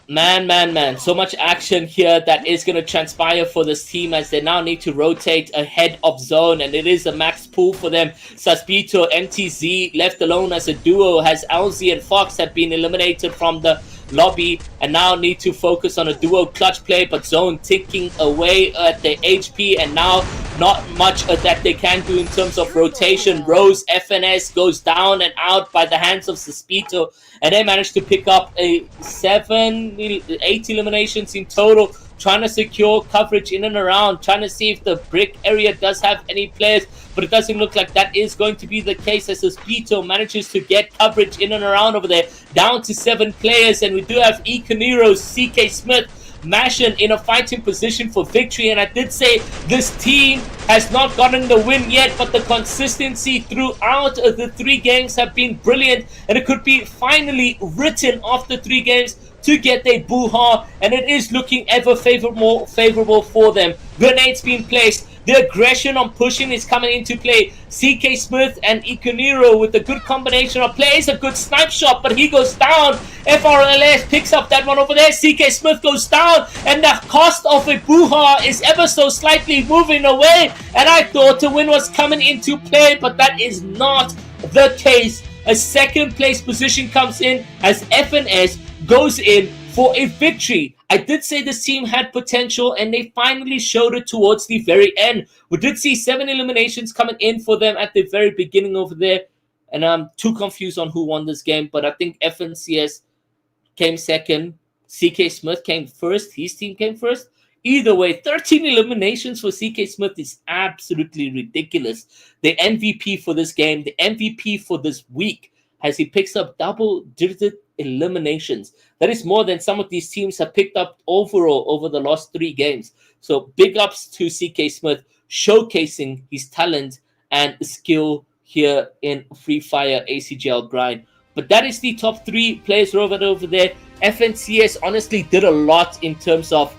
Speaker 1: Man. So much action here that is going to transpire for this team as they now need to rotate ahead of zone, and it is a max pool for them. Suspito, MTZ left alone as a duo, has LZ and Fox have been eliminated from the lobby and now need to focus on a duo clutch play, but zone ticking away at the HP, and now not much that they can do in terms of rotation. Rose FNS goes down and out by the hands of Suspito, and they managed to pick up a 8 eliminations in total, trying to secure coverage in and around, trying to see if the brick area does have any players, but it doesn't look like that is going to be the case as Suspito manages to get coverage in and around over there, down to 7 players, and we do have Ikaniro, CK Smith, Mashin in a fighting position for victory. And I did say this team has not gotten the win yet, but the consistency throughout the 3 games have been brilliant, and it could be finally written after 3 games to get a boo-ha, and it is looking ever favorable for them. Grenades being placed, the aggression on pushing is coming into play. CK Smith and Ikaniro with a good combination of plays, a good snipe shot, but he goes down. FRLS picks up that one over there. CK Smith goes down, and the cost of a boo-ha is ever so slightly moving away, and I thought the win was coming into play, but that is not the case. A second place position comes in as FNS goes in for a victory. I did say this team had potential, and they finally showed it towards the very end. We did see 7 eliminations coming in for them at the very beginning over there, and I'm too confused on who won this game, but I think FNCS came second, CK Smith came first, his team came first. Either way, 13 eliminations for CK Smith is absolutely ridiculous. The MVP for this game, the MVP for this week, as he picks up double-digit eliminations. That is more than some of these teams have picked up overall over the last 3 games. So big ups to CK Smith, showcasing his talent and skill here in Free Fire ACGL grind. But that is the top 3 players over there. FNCS honestly did a lot in terms of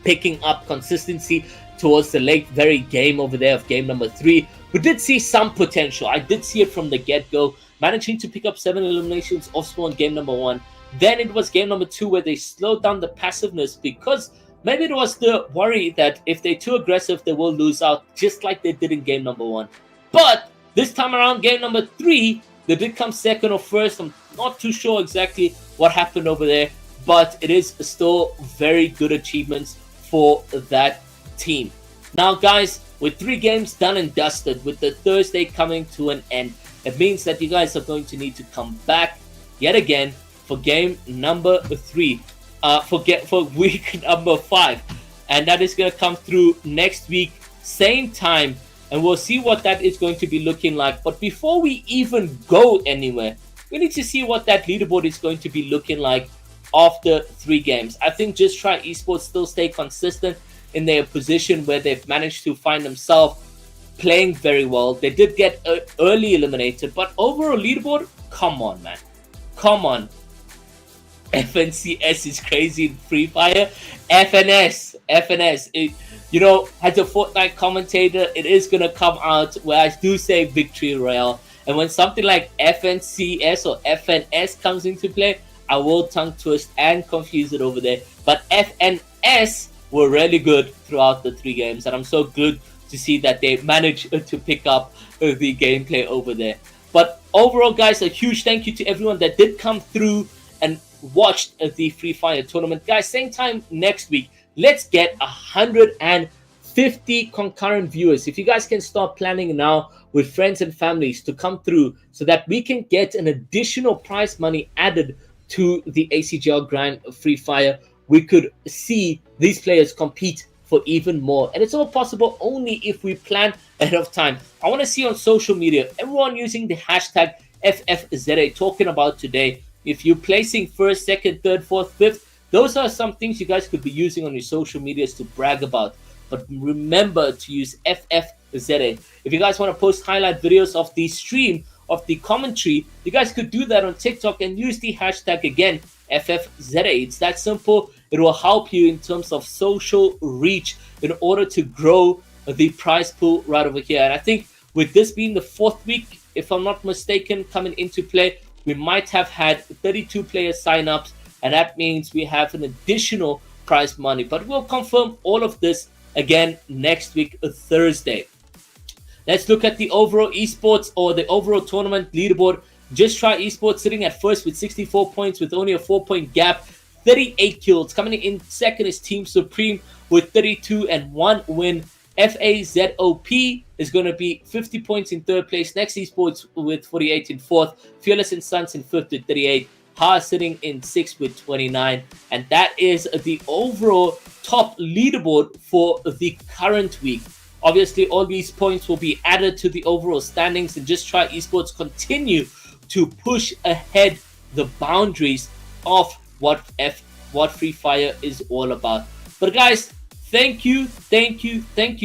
Speaker 1: picking up consistency towards the late very game over there of game number 3. We did see some potential. I did see it from the get-go, managing to pick up 7 eliminations off spawn game number 1. Then it was game number 2 where they slowed down the passiveness, because maybe it was the worry that if they're too aggressive, they will lose out, just like they did in game number 1. But this time around, game number 3, they did come second or first. I'm not too sure exactly what happened over there, but it is still very good achievements for that team. Now, guys, with 3 games done and dusted, with the Thursday coming to an end, it means that you guys are going to need to come back yet again for game number 3, for week number 5, and that is going to come through next week, same time, and we'll see what that is going to be looking like. But before we even go anywhere, we need to see what that leaderboard is going to be looking like after 3 games. I think Just Try Esports still stay consistent in their position where they've managed to find themselves playing very well. They did get early eliminated, but overall leaderboard, come on, man. Come on. FNCS is crazy in Free Fire. FNS. You know, as a Fortnite commentator, it is going to come out where I do say Victory Royale. And when something like FNCS or FNS comes into play, I will tongue twist and confuse it over there. But FNS were really good throughout the 3 games. And I'm so good to see that they managed to pick up the gameplay over there. But overall, guys, a huge thank you to everyone that did come through and watched the Free Fire tournament. Guys, same time next week, let's get 150 concurrent viewers. If you guys can start planning now with friends and families to come through so that we can get an additional prize money added to the ACGL grind of Free Fire, we could see these players compete for even more. And it's all possible only if we plan ahead of time. I want to see on social media everyone using the hashtag FFZA talking about today. If you're placing first, second, third, fourth, fifth, those are some things you guys could be using on your social medias to brag about. But remember to use FFZA. If you guys want to post highlight videos of the stream, of the commentary, you guys could do that on TikTok and use the hashtag again, FFZA. It's that simple. It will help you in terms of social reach in order to grow the prize pool right over here. And I think with this being the 4th week, if I'm not mistaken, coming into play, we might have had 32 player signups, and that means we have an additional prize money. But we'll confirm all of this again next week, Thursday. Let's look at the overall esports or the overall tournament leaderboard. Just Try Esports sitting at first with 64 points with only a 4-point gap, 38 kills. Coming in second is Team Supreme with 32 and 1 win. FAZOP is going to be 50 points in 3rd place. Next Esports with 48 in 4th. Fearless and Sons in 5th with 38. Ha sitting in 6th with 29. And that is the overall top leaderboard for the current week. Obviously, all these points will be added to the overall standings, and Just Try Esports continue to push ahead the boundaries of what Free Fire is all about. But guys, thank you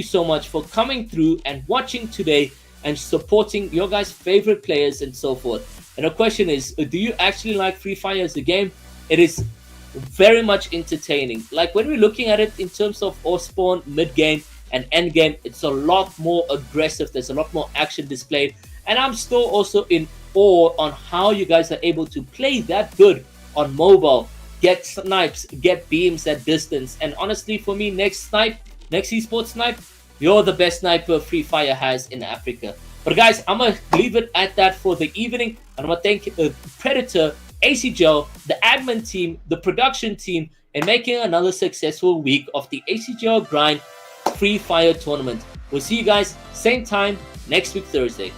Speaker 1: so much for coming through and watching today and supporting your guys' favorite players and so forth. And the question is, do you actually like Free Fire as a game? It is very much entertaining. Like when we're looking at it in terms of spawn, mid game, and end game, it's a lot more aggressive. There's a lot more action displayed, and I'm still also in awe on how you guys are able to play that good on mobile, get snipes, get beams at distance. And honestly, for me, next esports snipe, you're the best sniper Free Fire has in Africa. But guys, I'm gonna leave it at that for the evening, and I'm gonna thank Predator, ACGL, the admin team, the production team, and making another successful week of the ACGL grind Free Fire tournament. We'll see you guys same time next week, Thursday.